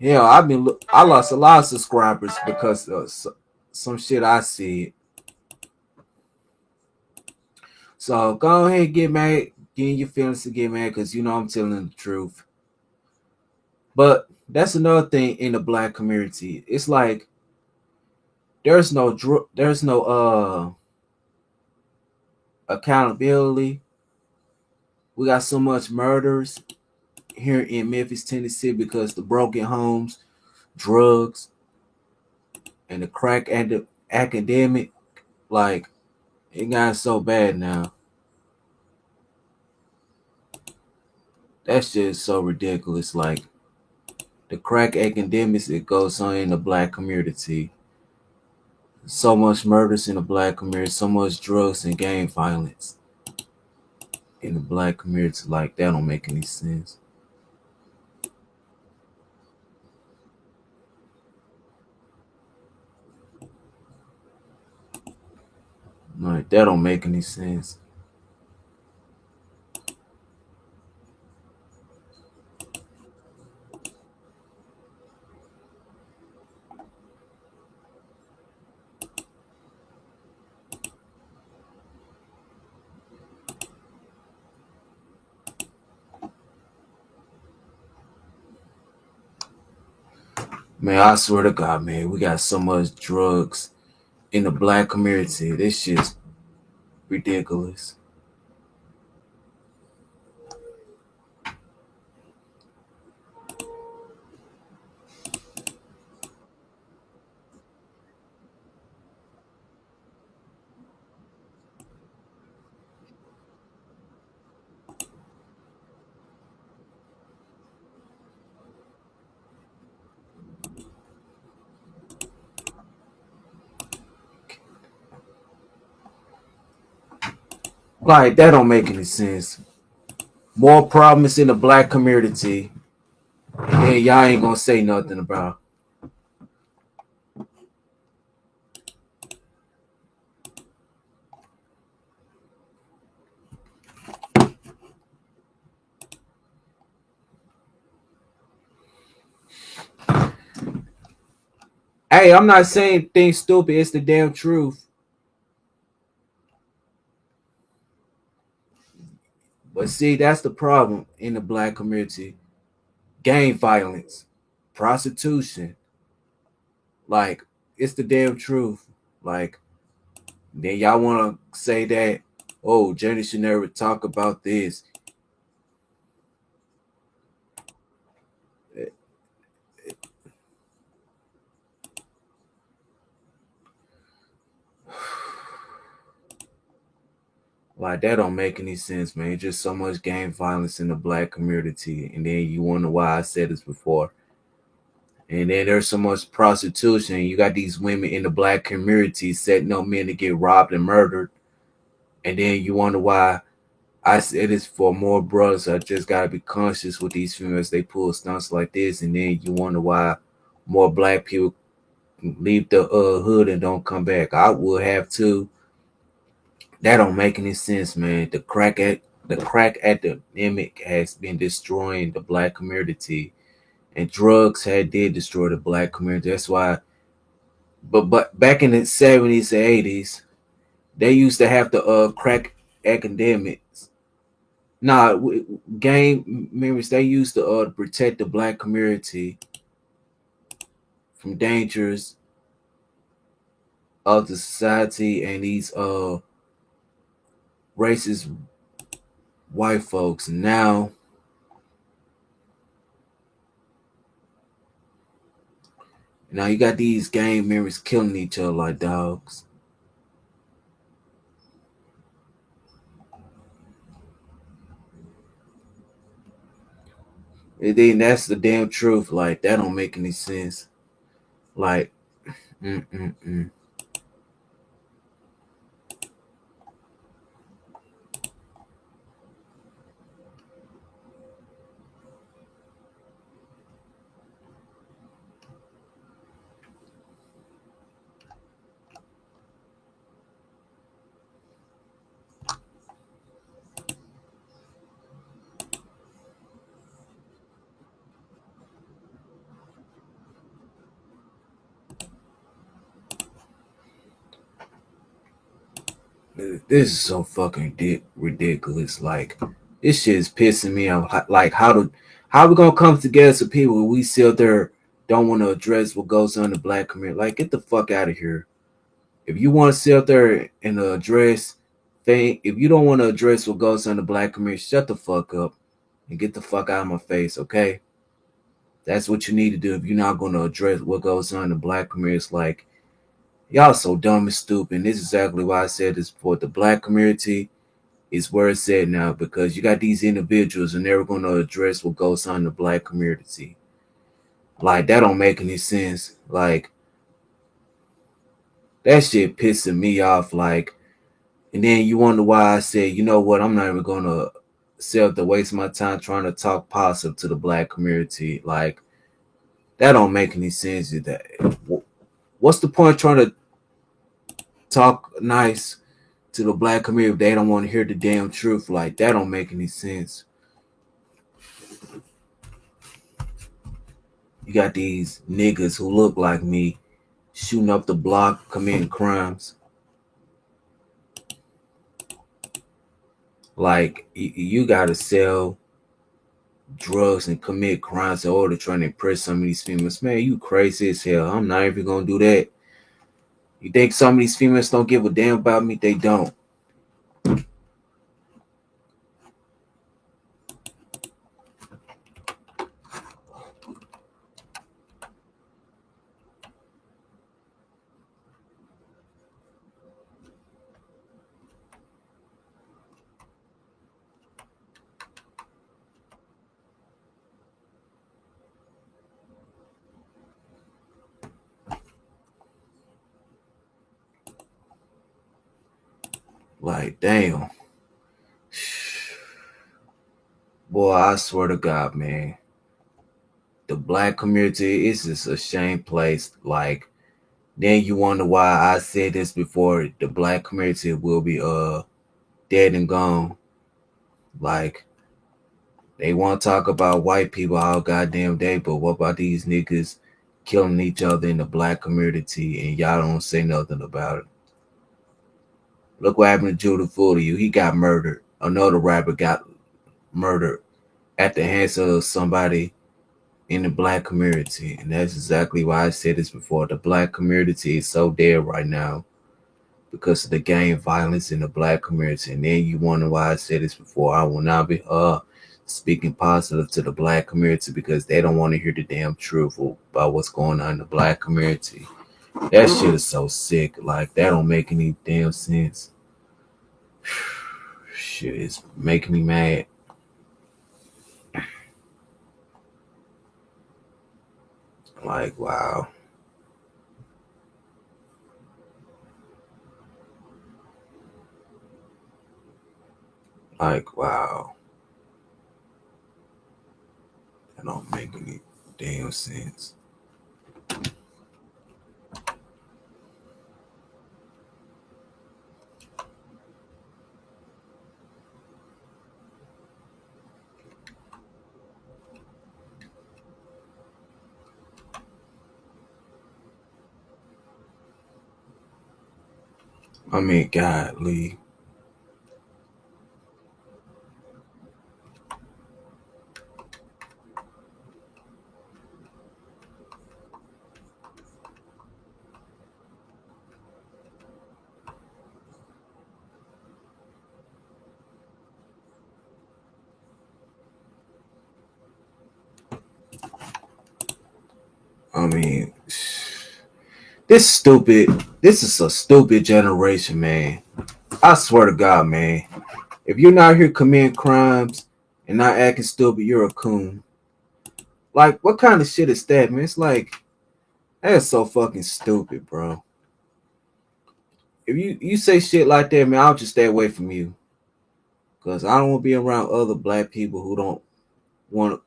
Yeah, I lost a lot of subscribers because of some shit I said. So go ahead and get mad, get in your feelings to get mad because you know I'm telling the truth. But that's another thing in the black community. It's like there's no accountability. We got so much murders here in Memphis, Tennessee because the broken homes, drugs, and the crack academic, like, it got so bad now. That's just so ridiculous. Like, the crack academics, it goes on in the black community. So much murders in the black community, so much drugs and gang violence in the black community. Like, that don't make any sense. Like, that don't make any sense. Man, I swear to God, man, we got so much drugs in the black community. This shit's ridiculous. Like that don't make any sense. More problems in the black community, and y'all ain't gonna say nothing about. Hey, I'm not saying things stupid. It's the damn truth. But see, that's the problem in the black community. Gang violence, prostitution. Like, it's the damn truth. Like, then y'all want to say that, oh, Jenny should never talk about this. Like, that don't make any sense, man. Just so much gang violence in the black community. And then you wonder why I said this before. And then there's so much prostitution. You got these women in the black community setting up men to get robbed and murdered. And then you wonder why I said this for more brothers. I just gotta be conscious with these females. They pull stunts like this, and then you wonder why more black people leave the hood and don't come back. I would have to. That don't make any sense, man. The crack epidemic has been destroying the black community, and drugs did destroy the black community. That's why. But back in the 70s and 80s, they used to have the crack academics. Nah, gang members, they used to protect the black community from dangers of the society and these racist white folks. Now you got these gang members killing each other like dogs. And then that's the damn truth. Like, that don't make any sense. Like, this is so fucking ridiculous. Like, this shit is pissing me off. Like, how we gonna come together as a people when we still there don't want to address what goes on in the black community? Like, get the fuck out of here. If you want to sit there and address if you don't want to address what goes on in the black community, shut the fuck up and get the fuck out of my face, okay? That's what you need to do if you're not going to address what goes on in the black community. It's like, y'all so dumb and stupid. And this is exactly why I said this before. The black community is where it's at now, because you got these individuals and they're going to address what goes on in the black community. Like, that don't make any sense. Like, that shit pissing me off. Like, and then you wonder why I said, you know what, I'm not even going to waste my time trying to talk positive to the black community. Like, that don't make any sense. What's the point trying to talk nice to the black community if they don't want to hear the damn truth? Like, that don't make any sense. You got these niggas who look like me shooting up the block, committing crimes. Like, you gotta sell drugs and commit crimes in order to try to impress some of these females. Man, you crazy as hell. I'm not even gonna do that. You think some of these females don't give a damn about me? They don't. Like, damn. Boy, I swear to God, man, the black community is just a shame place. Like, then you wonder why I said this before. The black community will be dead and gone. Like, they want to talk about white people all goddamn day, but what about these niggas killing each other in the black community and y'all don't say nothing about it? Look what happened to Judah Fooley. He got murdered. Another rapper got murdered at the hands of somebody in the black community. And that's exactly why I said this before. The black community is so dead right now because of the gang violence in the black community. And then you wonder why I said this before. I will not be speaking positive to the black community because they don't want to hear the damn truth about what's going on in the black community. That shit is so sick. Like, that don't make any damn sense. Shit is making me mad. Like, wow. Like, wow. That don't make any damn sense. I mean, godly. I mean, this is a stupid generation, man. I swear to God, man. If you're not here committing crimes and not acting stupid, you're a coon. Like, what kind of shit is that, man? It's like, that's so fucking stupid, bro. If you say shit like that, man, I'll just stay away from you. Cause I don't want to be around other black people who don't want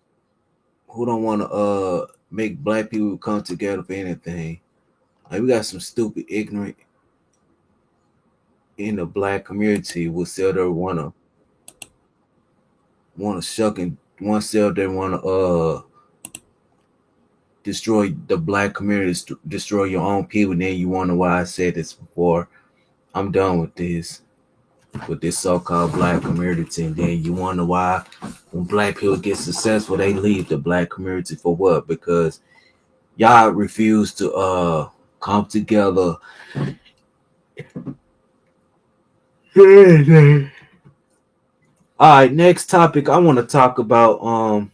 to make black people come together for anything. Like, we got some stupid, ignorant in the black community who still there wanna shuck and one still there wanna destroy the black community, destroy your own people. And then you wonder why I said this before. I'm done with this so-called black community. And then you wonder why when black people get successful, they leave the black community for what? Because y'all refuse to come together. All right, next topic I want to talk about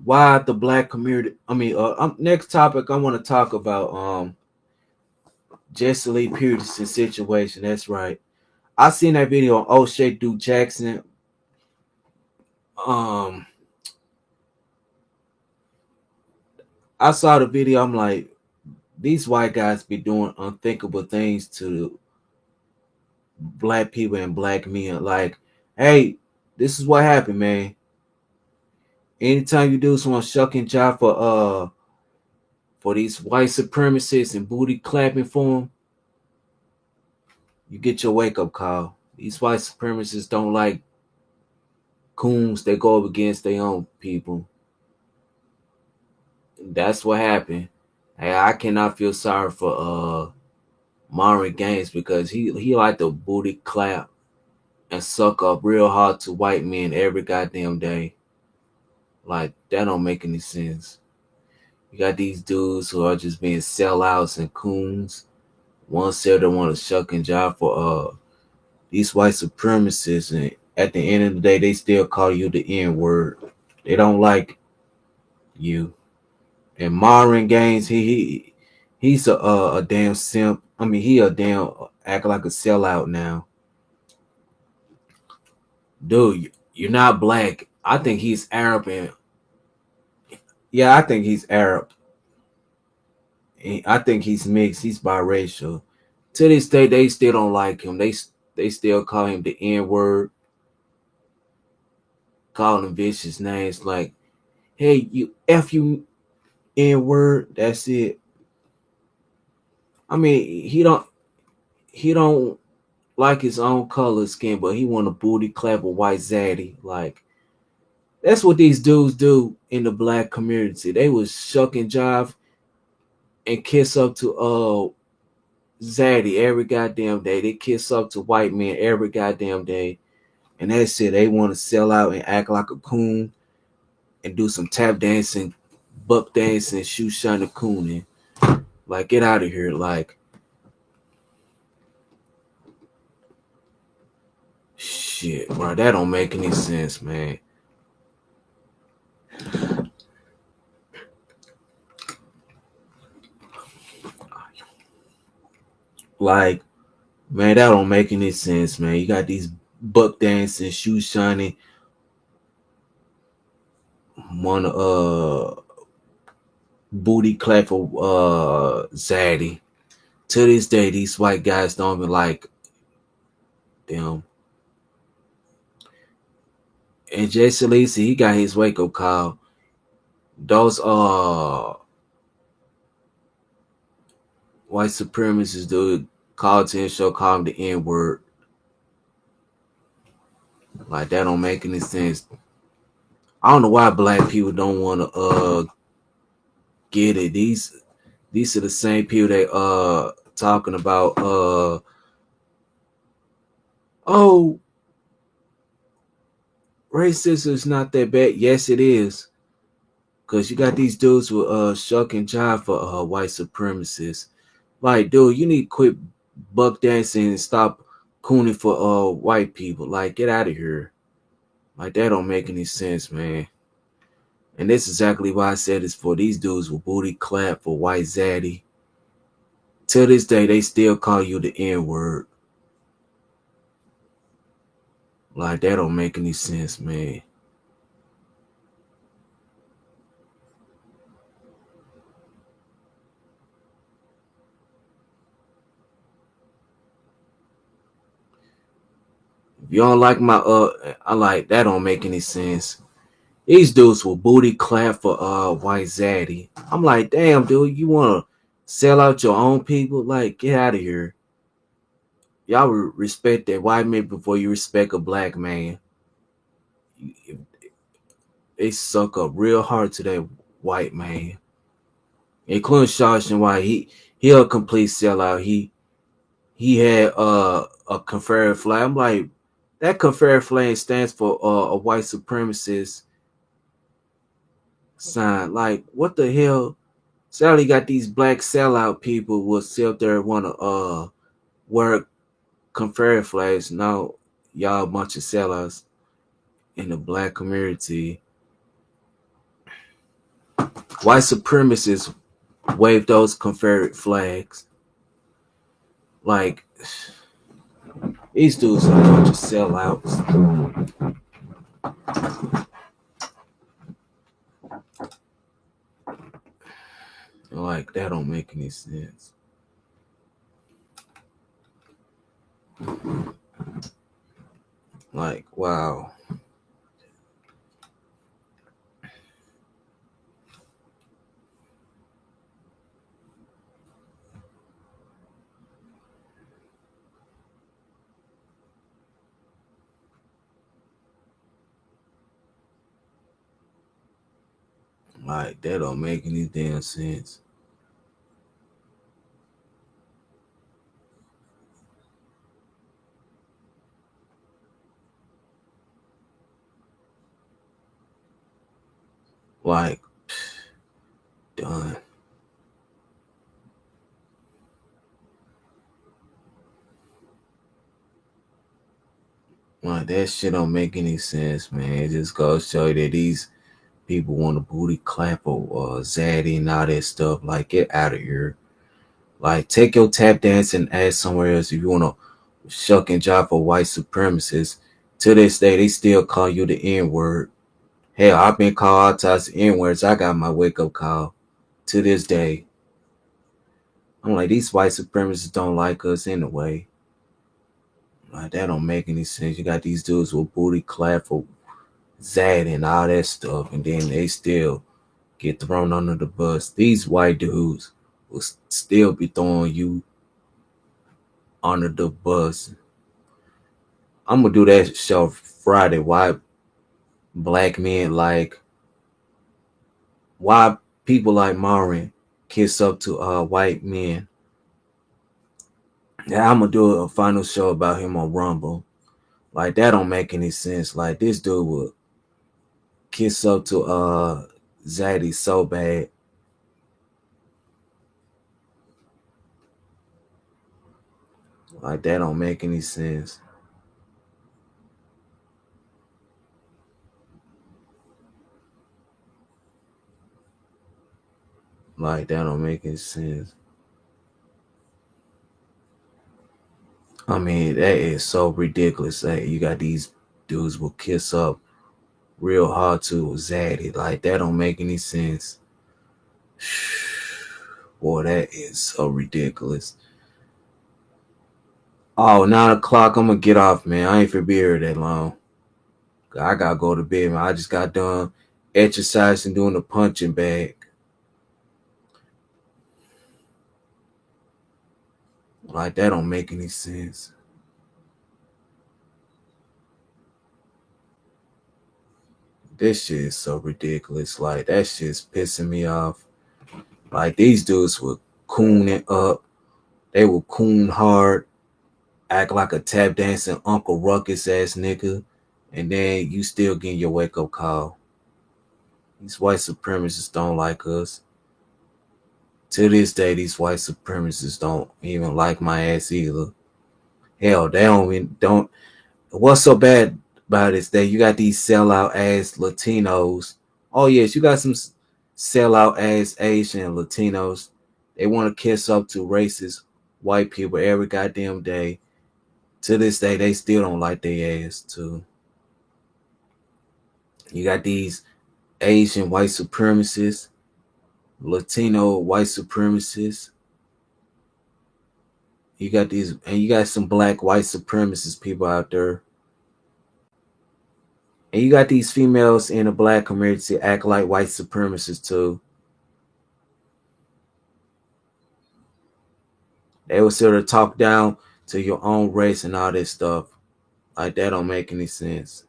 why the black community. Next topic I want to talk about Jesse Lee Peterson's situation. That's right. I seen that video on O'Shea Duke Jackson. I saw the video. I'm like, these white guys be doing unthinkable things to black people and black men. Like, hey, this is what happened, man. Anytime you do some shucking job for these white supremacists and booty clapping for them, you get your wake up call. These white supremacists don't like coons. They go up against their own people. That's what happened. Hey, I cannot feel sorry for Marvin Gaines because he like to booty clap and suck up real hard to white men every goddamn day. Like, that don't make any sense. You got these dudes who are just being sellouts and coons. One said they want to shuck and jive for these white supremacists, and at the end of the day, they still call you the N-word. They don't like you. And Marvin Gaines, he's a damn simp. I mean, he a damn act like a sellout now. Dude, you're not black. I think he's Arab. I think he's Arab. I think he's mixed. He's biracial. To this day, they still don't like him. they still call him the N-word, call him vicious names like, hey, you N-word, that's it. I mean, he don't like his own color skin, but he want a booty clap a white zaddy. Like, that's what these dudes do in the black community. They was shuck and jive and kiss up to zaddy every goddamn day. They kiss up to white men every goddamn day. And that's it. They want to sell out and act like a coon and do some tap dancing, buck dancing, shoe shining cooning. Like, get out of here. Like, shit, bro. That don't make any sense, man. Like, man, that don't make any sense, man. You got these buck dancing, shoe shining, one booty clap for zaddy. To this day, these white guys don't even like them. And Jesse Lacey, he got his wake up call. Those white supremacists dude called to his show, call him the N-word. Like, that don't make any sense. I don't know why black people don't want to get it. These are the same people that talking about oh, racism is not that bad. Yes, it is. Cause you got these dudes with shuck and jive for white supremacists. Like, dude, you need to quit buck dancing and stop cooning for white people. Like, get out of here. Like, that don't make any sense, man. And that's exactly why I said it's for these dudes with booty clap for white zaddy. Till this day, they still call you the N-word. Like, that don't make any sense, man. If you don't like my I like that don't make any sense. These dudes will booty clap for white zaddy. I'm like, damn, dude, you wanna sell out your own people? Like, get out of here. Y'all respect that white man before you respect a black man. They suck up real hard to that white man. Including Shawshan White, he a complete sellout. He had a Confederate flag. I'm like, that Confederate flag stands for a white supremacist sign. Like, what the hell? Sadly, got these black sellout people will sit there and want to wear Confederate flags. No, y'all a bunch of sellouts in the black community. White supremacists wave those Confederate flags. Like, these dudes are a bunch of sellouts. Like, that don't make any sense. Like, wow. Like, that don't make any damn sense. Like, done. Like, that shit don't make any sense, man. It just goes to show you that these people want to booty clap or zaddy and all that stuff. Like, get out of here. Like, take your tap dance and ass somewhere else if you want to shuck and jive for white supremacists. To this day, they still call you the N-word. Hell, I've been called all types of N-words. I got my wake-up call. To this day. I'm like, these white supremacists don't like us anyway. Like that don't make any sense. You got these dudes with booty clap for Zad and all that stuff, and then they still get thrown under the bus. These white dudes will still be throwing you under the bus. I'm gonna do that show Friday. Why black men why people like Marin kiss up to white men. Yeah, I'm gonna do a final show about him on Rumble. Like that don't make any sense. Like this dude would kiss up to Zaddy so bad. Like that don't make any sense. Like that don't make any sense. I mean, that is so ridiculous. That you got these dudes will kiss up real hard to Zaddy. Like that don't make any sense. Boy, that is so ridiculous. Oh, 9 o'clock. I'm gonna get off, man. I ain't for be here that long. I gotta go to bed, man. I just got done exercising, doing the punching bag. Like that don't make any sense. This shit is so ridiculous. Like that shit's pissing me off. Like these dudes were cooning up. They were coon hard, act like a tap dancing Uncle Ruckus ass nigga, and then you still getting your wake up call. These white supremacists don't like us. To this day, these white supremacists don't even like my ass either. Hell, they don't. What's so bad about it is that you got these sellout ass Latinos. Oh yes, you got some sellout ass Asian and Latinos. They want to kiss up to racist white people every goddamn day. To this day, they still don't like their ass too. You got these Asian white supremacists, Latino white supremacists. You got these, and you got some black white supremacist people out there. And you got these females in the black community act like white supremacists too. They will sort of talk down to your own race and all this stuff. Like that don't make any sense.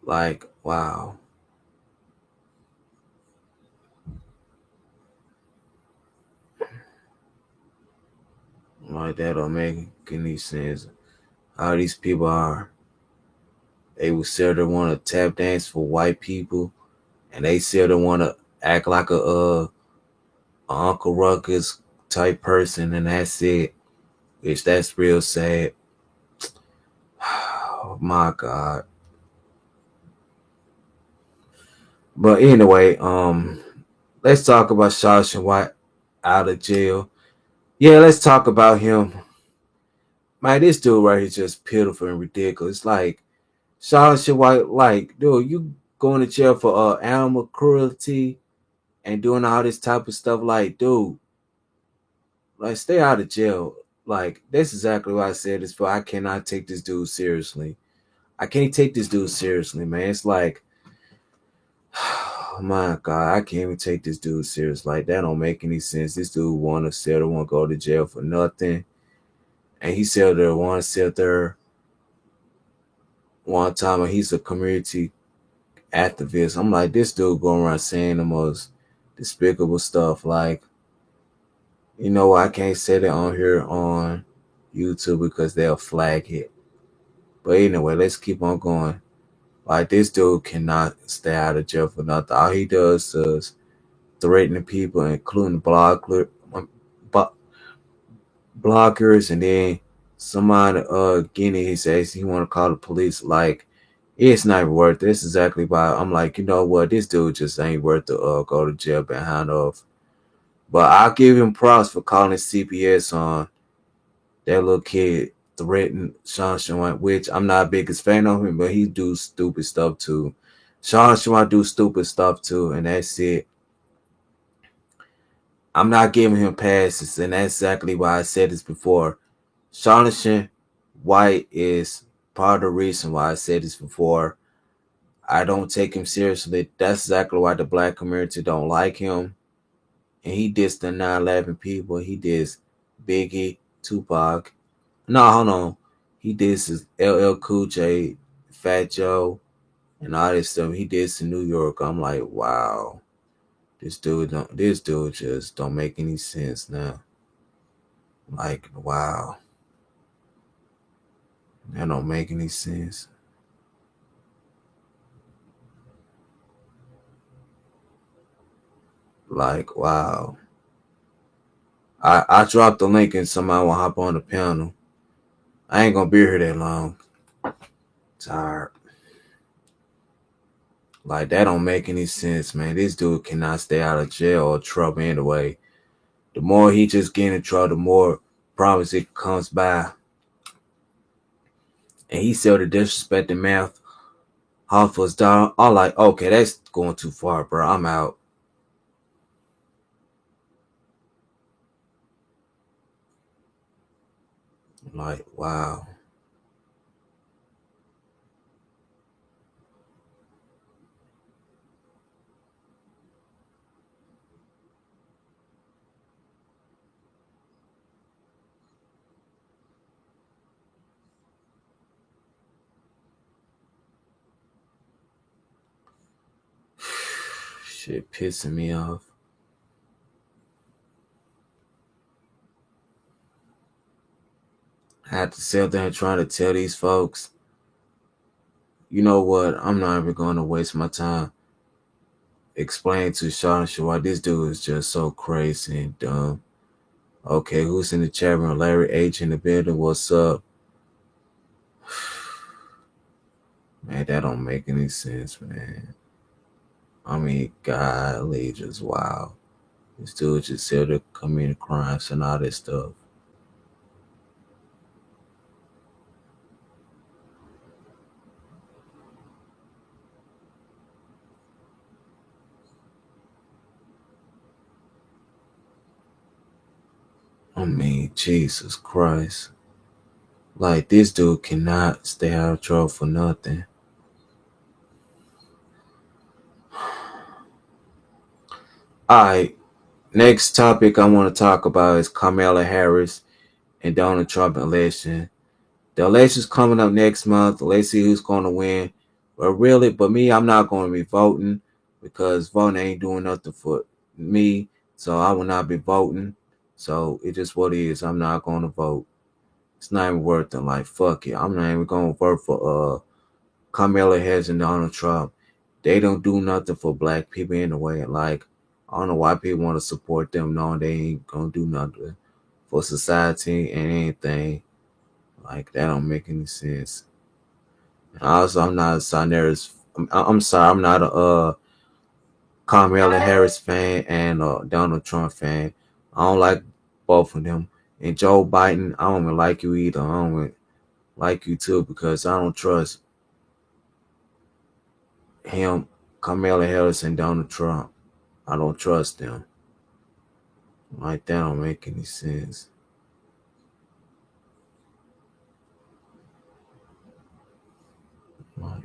Like, wow. Like that don't make any sense. How these people are. They will sort of want to tap dance for white people, and they sort of want to act like a Uncle Ruckus type person, and that's it. Which that's real sad. Oh my God. But anyway, let's talk about Shawshan White out of jail. Yeah, let's talk about him. Man, this dude right here is just pitiful and ridiculous. Like, Shawshan White, like, dude, you going to jail for animal cruelty and doing all this type of stuff. Like, dude, like, stay out of jail. Like, that's exactly why I said this, but I cannot take this dude seriously. I can't take this dude seriously, man. It's like, oh my God, I can't even take this dude serious. Like, that don't make any sense. This dude want to go to jail for nothing. And he said there want to sit there one time, and he's a community activist. I'm like, this dude going around saying the most despicable stuff. Like, you know, I can't say that on here on YouTube because they'll flag it. But anyway, let's keep on going. Like, this dude cannot stay out of jail for nothing. All he does is threatening people, including bloggers, and then somebody getting his ass. He want to call the police. Like, it's not worth it. That's exactly why I'm like, you know what? This dude just ain't worth to go to jail behind off. But I'll give him props for calling CPS on that little kid threatened Shawshan White, which I'm not biggest fan of him, but he do stupid stuff too. Shawshan White do stupid stuff too, and that's it. I'm not giving him passes, and that's exactly why I said this before. Jonathan White is part of the reason why I said this before. I don't take him seriously. That's exactly why the black community don't like him. And he dissed the 9/11 people. He dissed Biggie, Tupac. No, hold on. He dissed LL Cool J, Fat Joe, and all this stuff. He dissed in New York. I'm like, wow. This dude just don't make any sense now. Like, wow. That don't make any sense. Like, wow. I dropped the link and somebody will hop on the panel. I ain't gonna be here that long. Tired. Like, that don't make any sense, man. This dude cannot stay out of jail or trouble anyway. The more he just get in trouble, the more problems it comes by. And he said the disrespecting math off his daughter. I'm like, okay, that's going too far, bro. I'm out. Like, wow. Shit pissing me off. I had to sit there and try to tell these folks, you know what, I'm not even going to waste my time explaining to Sean why this dude is just so crazy and dumb. Okay, who's in the chat room? Larry H in the building, what's up? Man, that don't make any sense, man. I mean, golly, just wow. This dude just said to commit crimes and all this stuff. I mean, Jesus Christ. Like, this dude cannot stay out of trouble for nothing. Alright, next topic I want to talk about is Kamala Harris and Donald Trump election. The election's coming up next month. Let's see who's going to win. But me, I'm not going to be voting because voting ain't doing nothing for me. So I will not be voting. So it's just what it is. I'm not going to vote. It's not even worth it. Like, fuck it. I'm not even going to vote for Kamala Harris and Donald Trump. They don't do nothing for black people anyway. Like, I don't know why people want to support them knowing they ain't going to do nothing for society and anything. Like, that don't make any sense. And also, I'm not a Sarneris. I'm sorry, I'm not a Kamala Harris fan and a Donald Trump fan. I don't like both of them. And Joe Biden, I don't even like you either. I don't even like you too because I don't trust him, Kamala Harris, and Donald Trump. I don't trust them. Like, that don't make any sense. Like,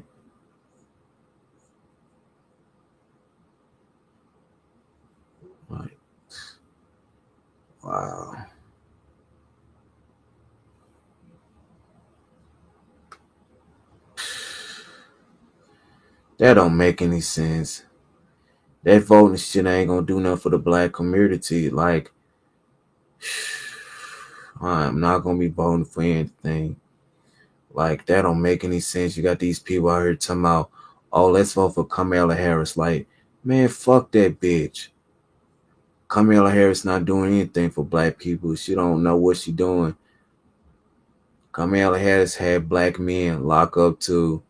wow. That don't make any sense. That voting shit ain't gonna do nothing for the black community. Like, I'm not gonna be voting for anything. Like, that don't make any sense. You got these people out here talking about, oh, let's vote for Kamala Harris. Like, man, fuck that bitch. Kamala Harris not doing anything for black people. She don't know what she doing. Kamala Harris had black men lock up too,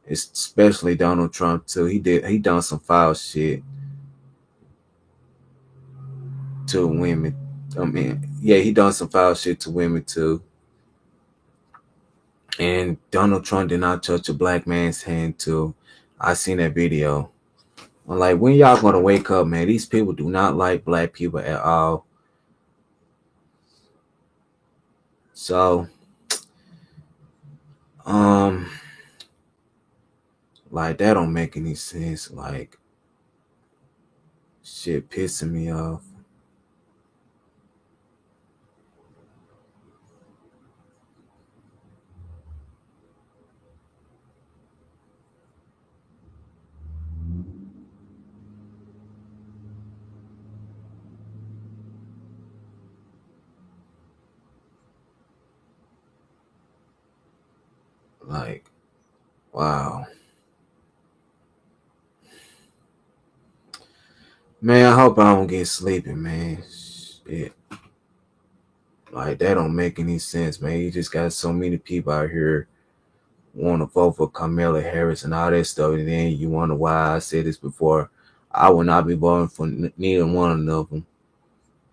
especially Donald Trump too. He done some foul shit to women. I mean, yeah, he done some foul shit to women too. And Donald Trump did not touch a black man's hand too. I seen that video. I'm like, when y'all gonna wake up, man? These people do not like black people at all. So, like that don't make any sense. Like, shit pissing me off. Like, wow. Man, I hope I don't get sleepy, man. Shit. Like, that don't make any sense, man. You just got so many people out here want to vote for Kamala Harris and all that stuff, and then you wonder why I said this before. I will not be voting for neither one of them.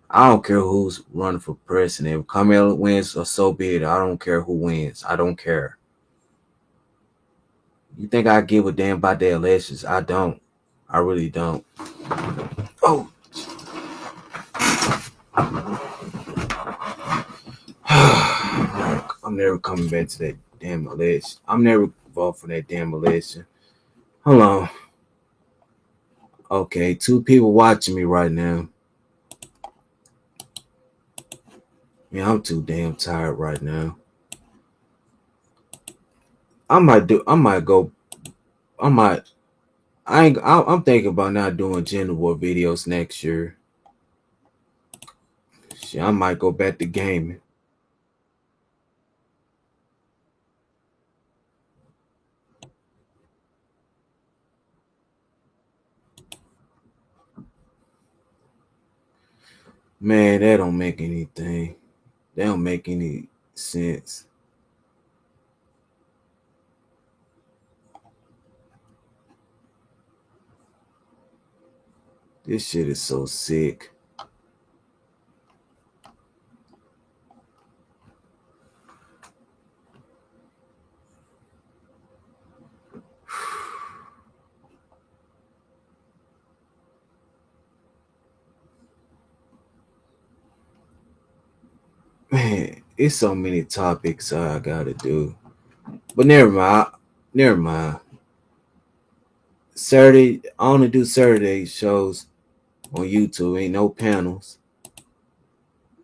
I don't care who's running for president. If Kamala wins, or so be it. I don't care who wins. I don't care. You think I give a damn about the elections? I don't. I really don't. Oh. I'm never coming back to that damn election. I'm never voting for that damn election. Hold on. Okay, 2 people watching me right now. Man, I'm too damn tired right now. I'm thinking about not doing gender war videos next year. Shit, I might go back to gaming. Man, that don't make anything. That don't make any sense. This shit is so sick. Man, it's so many topics I gotta do. But never mind. Never mind. Saturday, I only do Saturday shows on YouTube. Ain't no panels.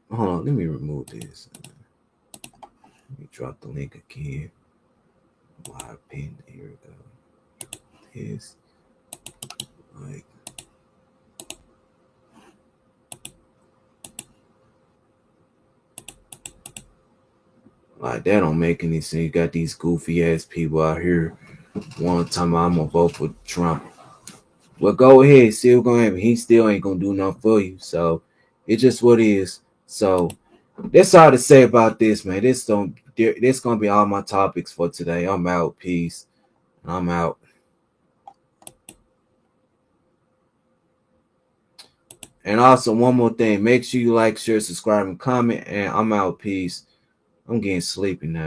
Hold on, let me remove this. Let me drop the link again. My pin. Here we go. This. Like. Like, that don't make any sense. You got these goofy ass people out here one time I'm gonna vote for Trump. Well, go ahead, still gonna happen. He still ain't gonna do nothing for you. So it's just what it is. So that's all to say about this, man. This gonna be all my topics for today. I'm out. Peace. I'm out. And also one more thing. Make sure you like, share, subscribe, and comment. And I'm out. Peace. I'm getting sleepy now.